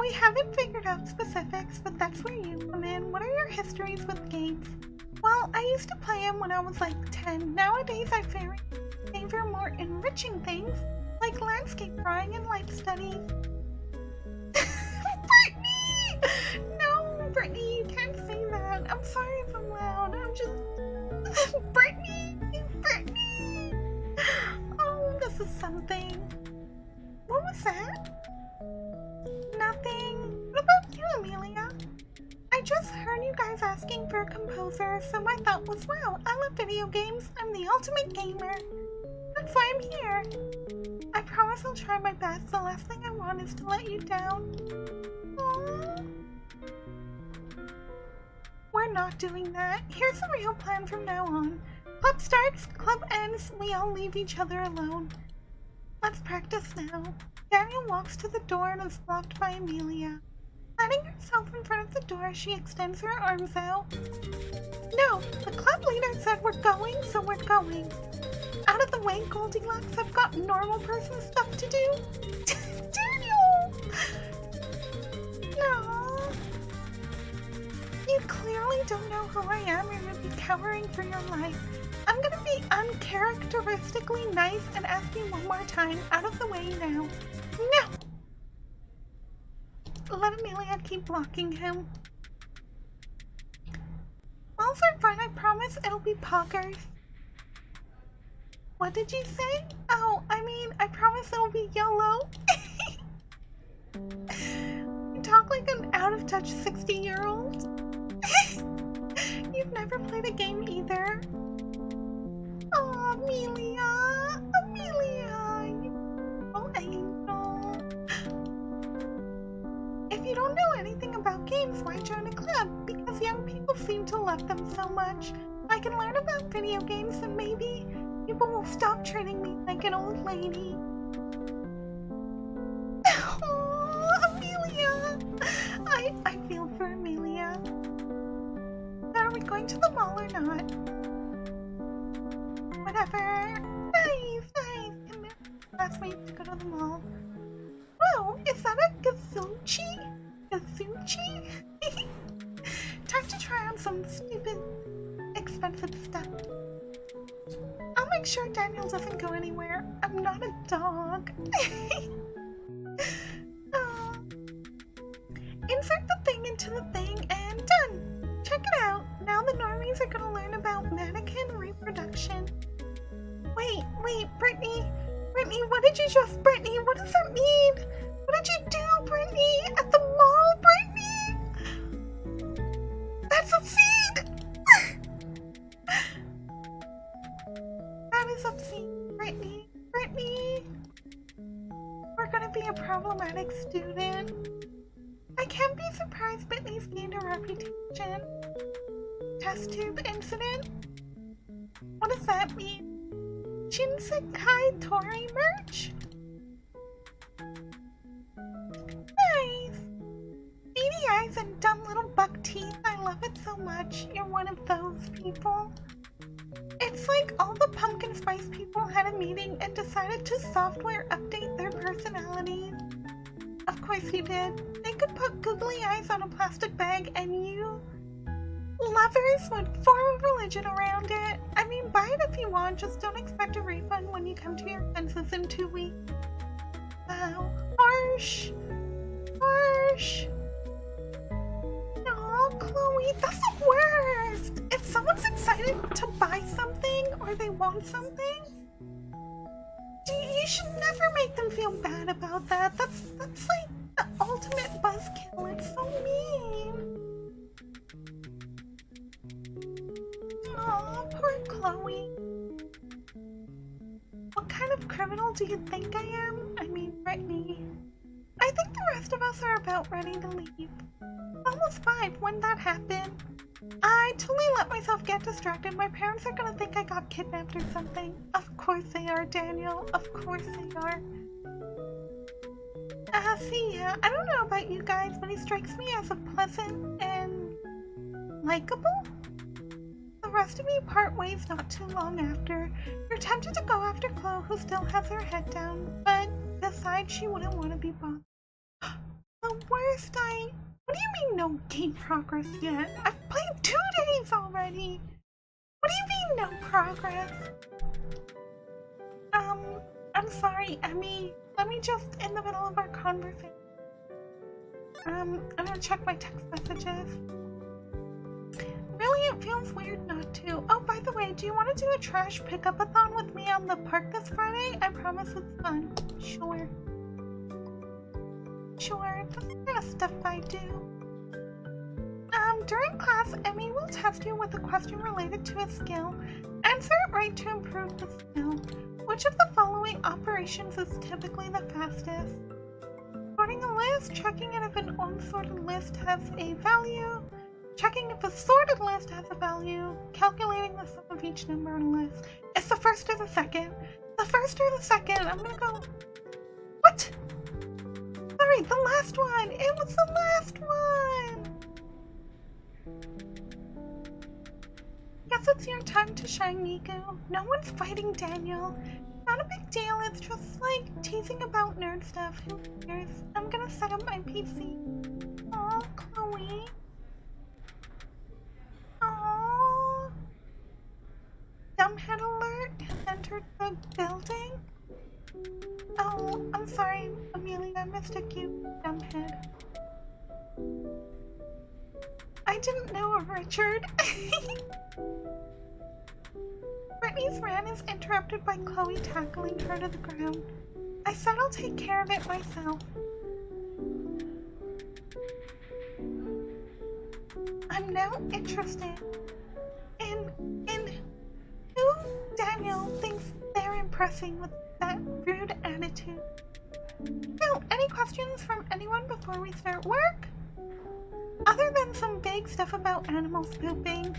We haven't figured out specifics, but that's where you come in. What are your histories with games? Well, I used to play them when I was like 10. Nowadays, I favor more enriching things like landscape drawing and life studies. Brittany! No, Brittany, you can't say that. I'm sorry if I'm loud. I'm just... Brittany! Oh, this is something. What was that? Nothing. What about you, Amelia? I just heard you guys asking for a composer, so my thought was, wow, I love video games. I'm the ultimate gamer. That's why I'm here. I promise I'll try my best. The last thing I want is to let you down. Aww. We're not doing that. Here's the real plan from now on. Club starts, club ends, we all leave each other alone. Let's practice now. Daniel walks to the door and is blocked by Amelia. Landing herself in front of the door, she extends her arms out. No, the club leader said we're going, so we're going. Out of the way, Goldilocks. I've got normal person stuff to do. Daniel! No. You clearly don't know who I am and would be cowering for your life. I'm gonna be uncharacteristically nice and ask you one more time. Out of the way now. No! Let Amelia keep blocking him. Balls are fun, I promise it'll be poggers. What did you say? Oh, I mean, I promise it'll be YOLO. You talk like an out out-of-touch 60-year-old? You've never played a game either? Oh, Amelia! Amelia! You little angel. If you don't know anything about games, why join a club? Because young people seem to love them so much. I can learn about video games and maybe people will stop treating me like an old lady. Oh, Amelia! I feel for Amelia. Are we going to the mall or not? Whatever. Nice, nice. Come here. Let's wait to go to the mall. Whoa, is that a gazoochi? Gazoochi? Time to try on some stupid, expensive stuff. I'll make sure Daniel doesn't go anywhere. I'm not a dog. Oh. Insert the thing into the thing and done. Check it out. Now the normies are gonna learn about mannequin reproduction. Wait, Brittany, what did you just, Brittany, what does that mean? What did you do, Brittany? At the mall, Brittany? That's obscene! That is obscene, Brittany. Brittany! We're gonna be a problematic student. I can't be surprised Brittany's gained a reputation. Test tube incident? What does that mean? Shinsekai Tori merch? Nice! Beady eyes and dumb little buck teeth. I love it so much. You're one of those people. It's like all the pumpkin spice people had a meeting and decided to software update their personalities. Of course you did. They could put googly eyes on a plastic bag and you lovers would form a religion around it. I mean, buy it if you want, just don't expect a refund when you come to your senses in 2 weeks. Wow. Harsh. Harsh. Aw, Chloe, that's the worst. If someone's excited to buy something or they want something, you should never make them feel bad about that. That's like the ultimate buzzkill. It's so mean. Aw, poor Chloe. What kind of criminal do you think I am? I mean, Brittany. I think the rest of us are about ready to leave. Almost 5. When that happened, I totally let myself get distracted. My parents are gonna think I got kidnapped or something. Of course they are, Daniel. Of course they are. See, yeah, I don't know about you guys, but he strikes me as a pleasant and likable. The rest of you part ways not too long after. You're tempted to go after Chloe, who still has her head down, but decides she wouldn't want to be bothered. The worst, what do you mean no game progress yet? I've played 2 days already! What do you mean no progress? I'm sorry, Emmy. Let me just, in the middle of our conversation. I'm gonna check my text messages. Really, it feels weird not to. Oh, by the way, do you want to do a trash pickup-a-thon with me on the park this Friday? I promise it's fun. Sure. Sure, that's the kind of stuff I do. During class, Emmy will test you with a question related to a skill. Answer it right to improve the skill. Which of the following operations is typically the fastest? Sorting a list, checking it if an unsorted list has a value, checking if a sorted list has a value, calculating the sum of each number on a list. It's the first or the second. The first or the second. I'm gonna go... What? Sorry, the last one. It was the last one. Guess it's your time to shine, Nico. No one's fighting Daniel. Not a big deal, it's just like teasing about nerd stuff. Who cares? I'm gonna set up my PC. Aw, Chloe. Aww. Dumbhead alert entered the building. Oh, I'm sorry, Amelia, I mistook you, Dumbhead. I didn't know a Richard. Brittany's rant is interrupted by Chloe tackling her to the ground. I said I'll take care of it myself. I'm now interested in who Daniel thinks they're impressing with that rude attitude. Now, any questions from anyone before we start work? Other than some vague stuff about animals pooping.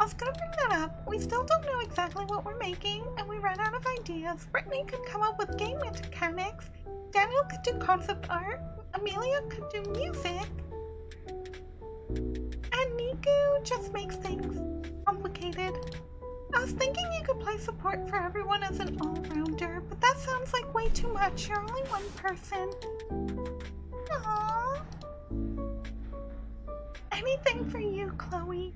I was gonna bring that up. We still don't know exactly what we're making, and we ran out of ideas. Brittany could come up with game mechanics, Daniel could do concept art, Amelia could do music, and Niku just makes things complicated. I was thinking you could play support for everyone as an all-rounder, but that sounds like way too much. You're only one person. Aww. Anything for you, Chloe.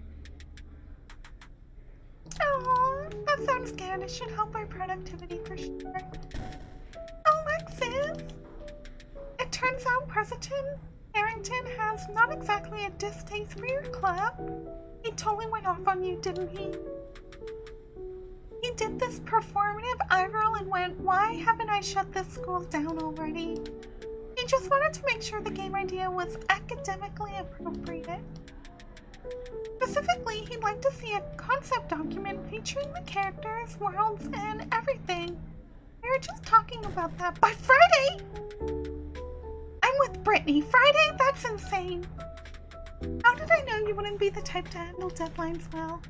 Aww, that sounds good. It should help our productivity for sure. Alexis! It turns out President Harrington has not exactly a distaste for your club. He totally went off on you, didn't he? He did this performative eye roll and went, "Why haven't I shut this school down already?" He just wanted to make sure the game idea was academically appropriate. Specifically, he'd like to see a concept document featuring the characters, worlds, and everything. We were just talking about that. By Friday! I'm with Brittany. Friday? That's insane. How did I know you wouldn't be the type to handle deadlines well?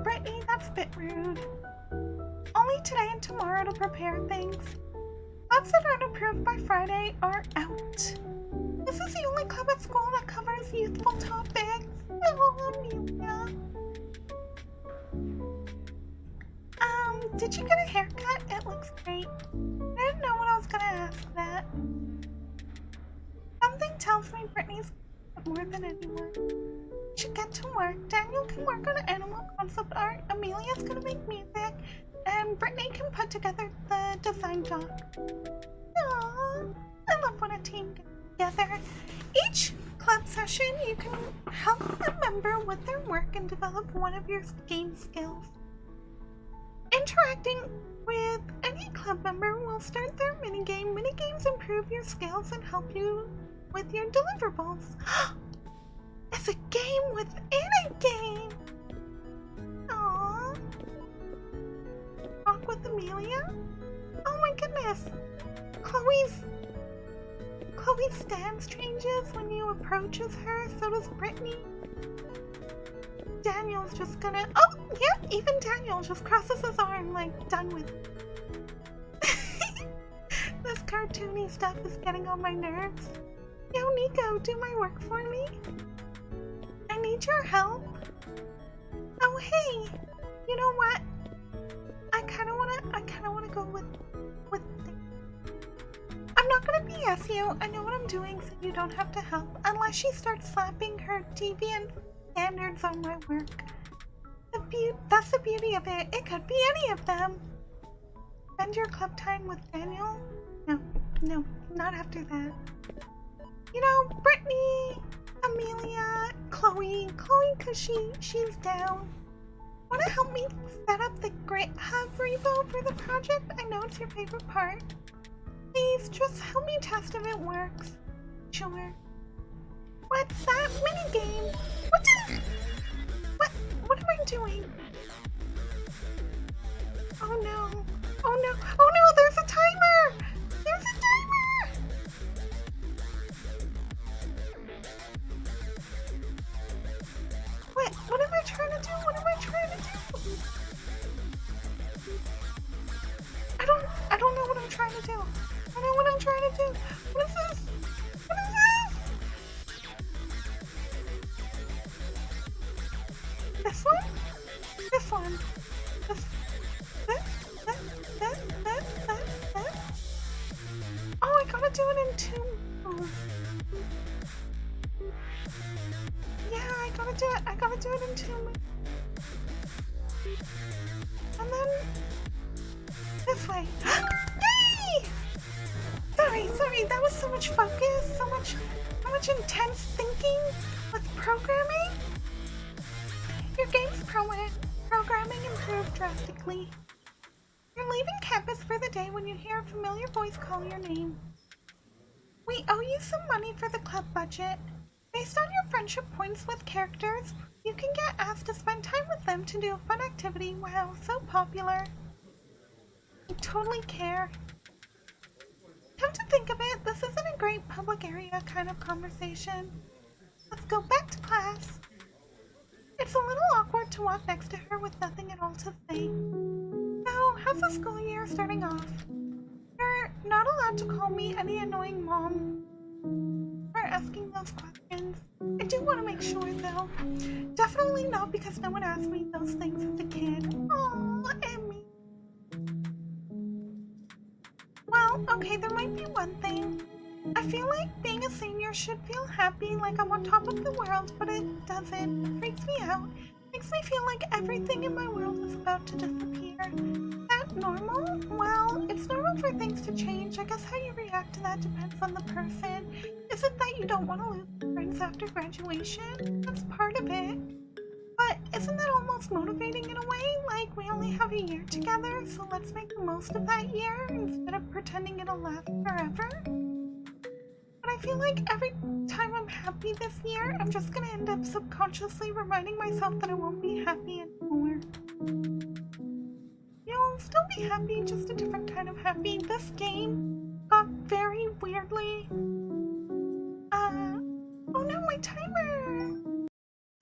Brittany, that's a bit rude. Only today and tomorrow to prepare things. Clubs that aren't approved by Friday are out. This is the only club at school that covers youthful topics. Oh, Amelia. Did you get a haircut? It looks great. I didn't know what I was gonna ask that. Something tells me Brittany's more than anyone. We should get to work. Daniel can work on animal concept art, Amelia's gonna make music, and Brittany can put together the design doc. Aww, I love when a team gets together. Each club session, you can help a member with their work and develop one of your game skills. Interacting with any club member will start their minigame. Minigames improve your skills and help you with your deliverables. It's a game within a game! Aww. Talk with Amelia? Oh my goodness! Chloe's stance changes when you approaches her, so does Brittany. Daniel's just gonna... Oh, yeah, even Daniel just crosses his arm, like, done with. This cartoony stuff is getting on my nerves. Yo, Nico, do my work for me. I need your help. Oh, hey, you know what? I kinda wanna go with I'm not gonna BS you. I know what I'm doing, so you don't have to help. Unless she starts slapping her deviant standards on my work. That's the beauty of it. It could be any of them. Spend your club time with Daniel? No, not after that. You know, Brittany, Amelia, Chloe, cause she's down. Wanna help me set up the GitHub repo for the project? I know it's your favorite part. Please, just help me test if it works. Sure. What's that minigame? What am I doing? Oh no, there's a timer! There's a timer! What am I trying to do? I don't know what I'm trying to do. What is this? This one? This. Oh, I gotta do it in two moves. Yeah, I gotta do it in two moves. And then this way. Yay! Sorry, that was so much focus, so much intense thinking with programming. Your game's programming improved drastically. You're leaving campus for the day when you hear a familiar voice call your name. We owe you some money for the club budget. Based on your friendship points with characters, you can get asked to spend time with them to do a fun activity. Wow, so popular. I totally care. Come to think of it, this isn't a great public area kind of conversation. Let's go back to class. It's a little awkward to walk next to her with nothing at all to say. So, how's the school year starting off? You're not allowed to call me any annoying mom for asking those questions. I do want to make sure, though. Definitely not because no one asked me those things as a kid. Aww, Emmy. Well, okay, there might be one thing. I feel like being a senior should feel happy, like I'm on top of the world, but it doesn't. It freaks me out. Makes me feel like everything in my world is about to disappear. Is that normal? Well, it's normal for things to change. I guess how you react to that depends on the person. Is it that you don't want to lose friends after graduation? That's part of it. But isn't that almost motivating in a way? Like, we only have a year together, so let's make the most of that year instead of pretending it'll last forever? But I feel like every time I'm happy this year, I'm just gonna end up subconsciously reminding myself that I won't be happy anymore. You'll still be happy, just a different kind of happy. This game got very weirdly... Oh no, my timer!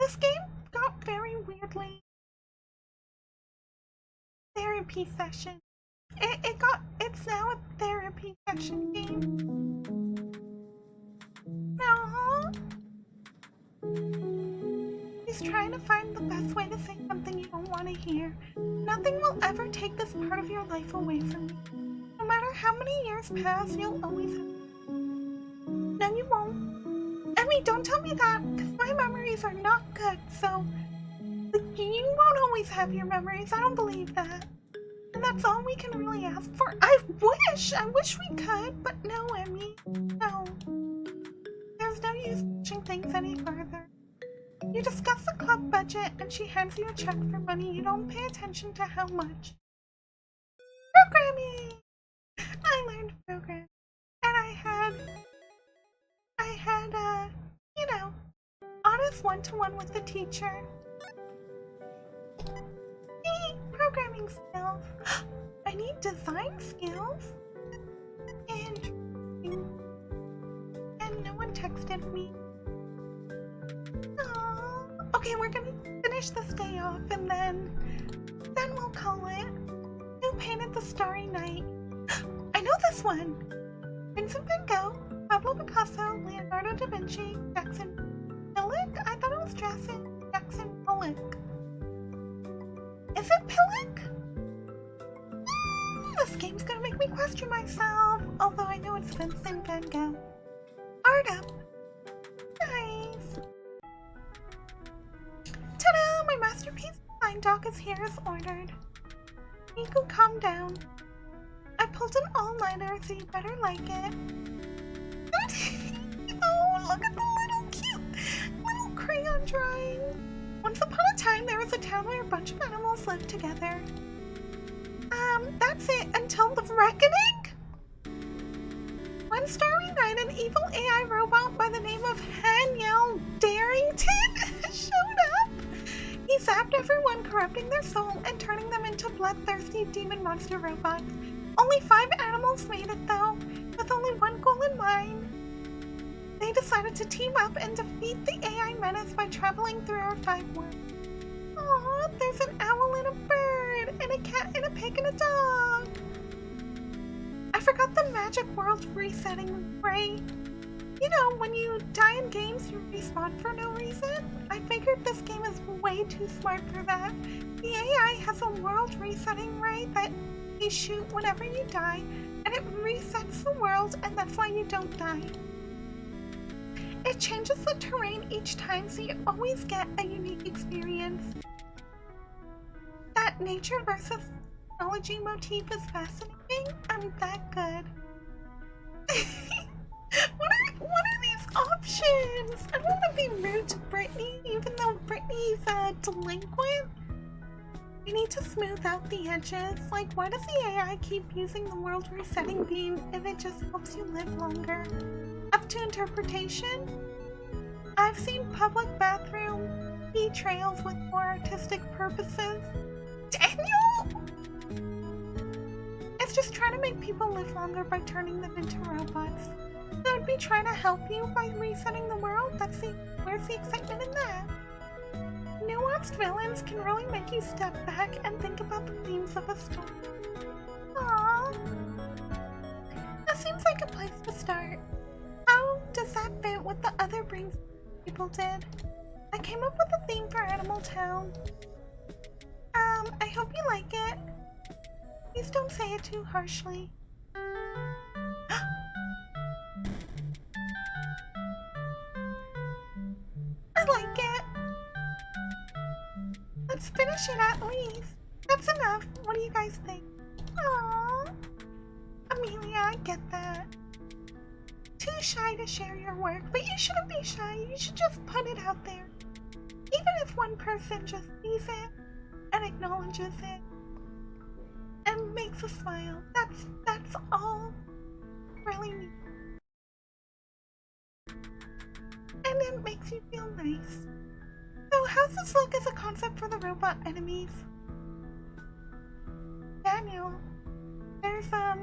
This game got very weirdly... Therapy session. It's now a therapy session game. No. He's trying to find the best way to say something you don't want to hear. Nothing will ever take this part of your life away from you. No matter how many years pass, you'll always have... No, you won't. Emmy, don't tell me that, because my memories are not good, so... You won't always have your memories, I don't believe that. And that's all we can really ask for. I wish we could, but no, Emmy. No. There's no use pushing things any further. You discuss the club budget and she hands you a check for money. You don't pay attention to how much. Programming! I learned program. And I had, you know, honest one-to-one with the teacher. Programming skills. I need design skills. And no one texted me. Aww. Okay, we're gonna finish this day off and then we'll call it. Who painted the Starry Night? I know this one. Vincent van Gogh, Pablo Picasso, Leonardo da Vinci, Jackson Pollock. I thought it was Jackson Pollock. Is it Pollock? This game's gonna make me question myself, although I know it's Vincent van Gogh. Art up. Nice. Ta-da! My masterpiece design doc is here as ordered. Nico, calm down. I pulled an all-nighter, so you better like it. Oh, look at the little crayon drawing. Once upon a time, there was a town where a bunch of animals lived together. That's it until the reckoning? One starry night, an evil AI robot by the name of Haniel Darrington showed up. He zapped everyone, corrupting their soul and turning them into bloodthirsty demon monster robots. Only 5 animals made it, though, with only one goal in mind. They decided to team up and defeat the AI menace by traveling through our 5 worlds. Aw, there's an owl and a bird, and a cat and a pig and a dog. I forgot the magic world resetting ray. You know, when you die in games, you respawn for no reason. I figured this game is way too smart for that. The AI has a world resetting ray that you shoot whenever you die, and it resets the world, and that's why you don't die. It changes the terrain each time, so you always get a unique experience. That nature versus technology motif is fascinating. I'm that good. What are these options? I don't want to be rude to Brittany, even though Brittany's a delinquent. We need to smooth out the edges. Like, why does the AI keep using the world resetting beam if it just helps you live longer? Up to interpretation. I've seen public bathroom pee trails with more artistic purposes. Daniel! It's just trying to make people live longer by turning them into robots. So it'd be trying to help you by resetting the world. Where's the excitement in that? Nuanced villains can really make you step back and think about the themes of a story. Aww. That seems like a place to start. How does that fit with the other brings people did? I came up with a theme for Animal Town. I hope you like it. Please don't say it too harshly. I like it. Let's finish it at least. That's enough. What do you guys think? Aww. Amelia, I get that. Too shy to share your work, but you shouldn't be shy. You should just put it out there. Even if one person just sees it and acknowledges it and makes a smile, that's all really neat. And it makes you feel nice. So how's this look as a concept for the robot enemies? Daniel, there's I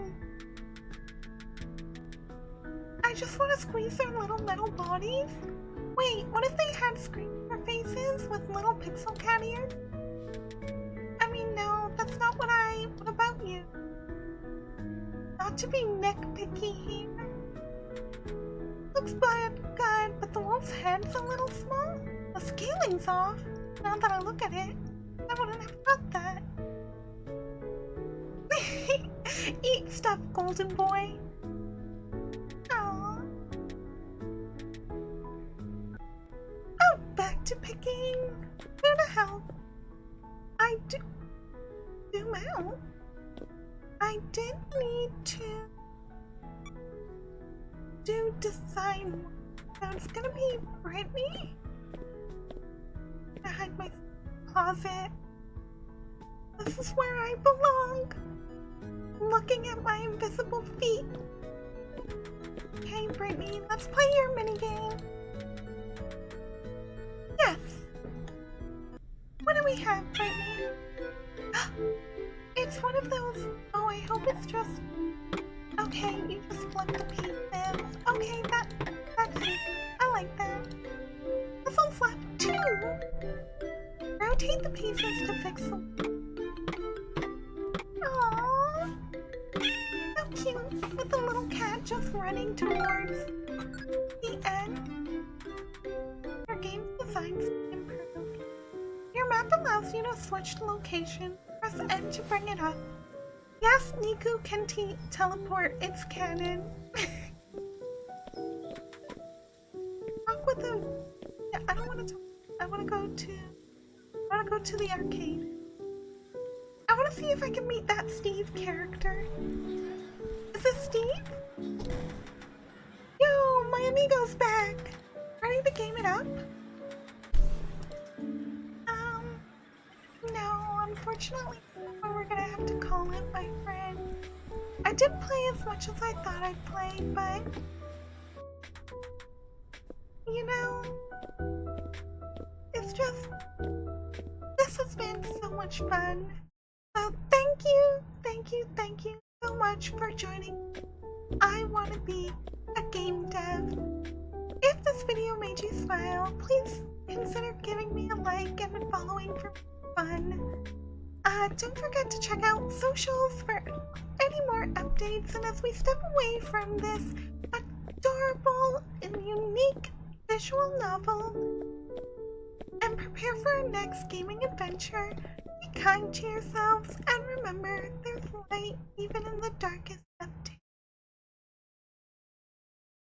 just want to squeeze their little metal bodies. Wait, what if they had screen faces with little pixel cat ears? I mean, no, that's not what about you. Not to be nitpicky here. Looks good, but the wolf's head's a little small. The scaling's off. Now that I look at it, I wouldn't have thought that. Eat stuff, golden boy. Aww. Oh, back to picking. Who to help? I zoom out. I did need to do design work. So it's gonna be Brittany. I'm gonna hide my closet. This is where I belong. Looking at my invisible feet. Okay, Brittany, let's play your minigame. Yes. What do we have, Brittany? It's one of those. Oh, I hope it's just. Okay, you just flip the pieces. Okay, that's it. I like that. This one's left too. Rotate the pieces to fix them. Aww. How cute, with the little cat just running towards the end. Your game's design's improved. Your map allows you to switch location. Press N to bring it up. Yes, Niku can teleport. It's canon. Talk with him. Yeah, I don't want to talk. I want to go to the arcade. I want to see if I can meet that Steve character. Is this Steve? Yo, my amigo's back. Ready to game it up? No, unfortunately, we're gonna have to call it my friend. I didn't play as much as I thought I'd play, but you know, it's just, this has been so much fun. So thank you so much for joining. I want to be a game dev. If this video made you smile, please consider giving me a like and following for fun. Don't forget to check out socials for any more updates, and as we step away from this adorable and unique visual novel and prepare for our next gaming adventure, be kind to yourselves and remember there's light even in the darkest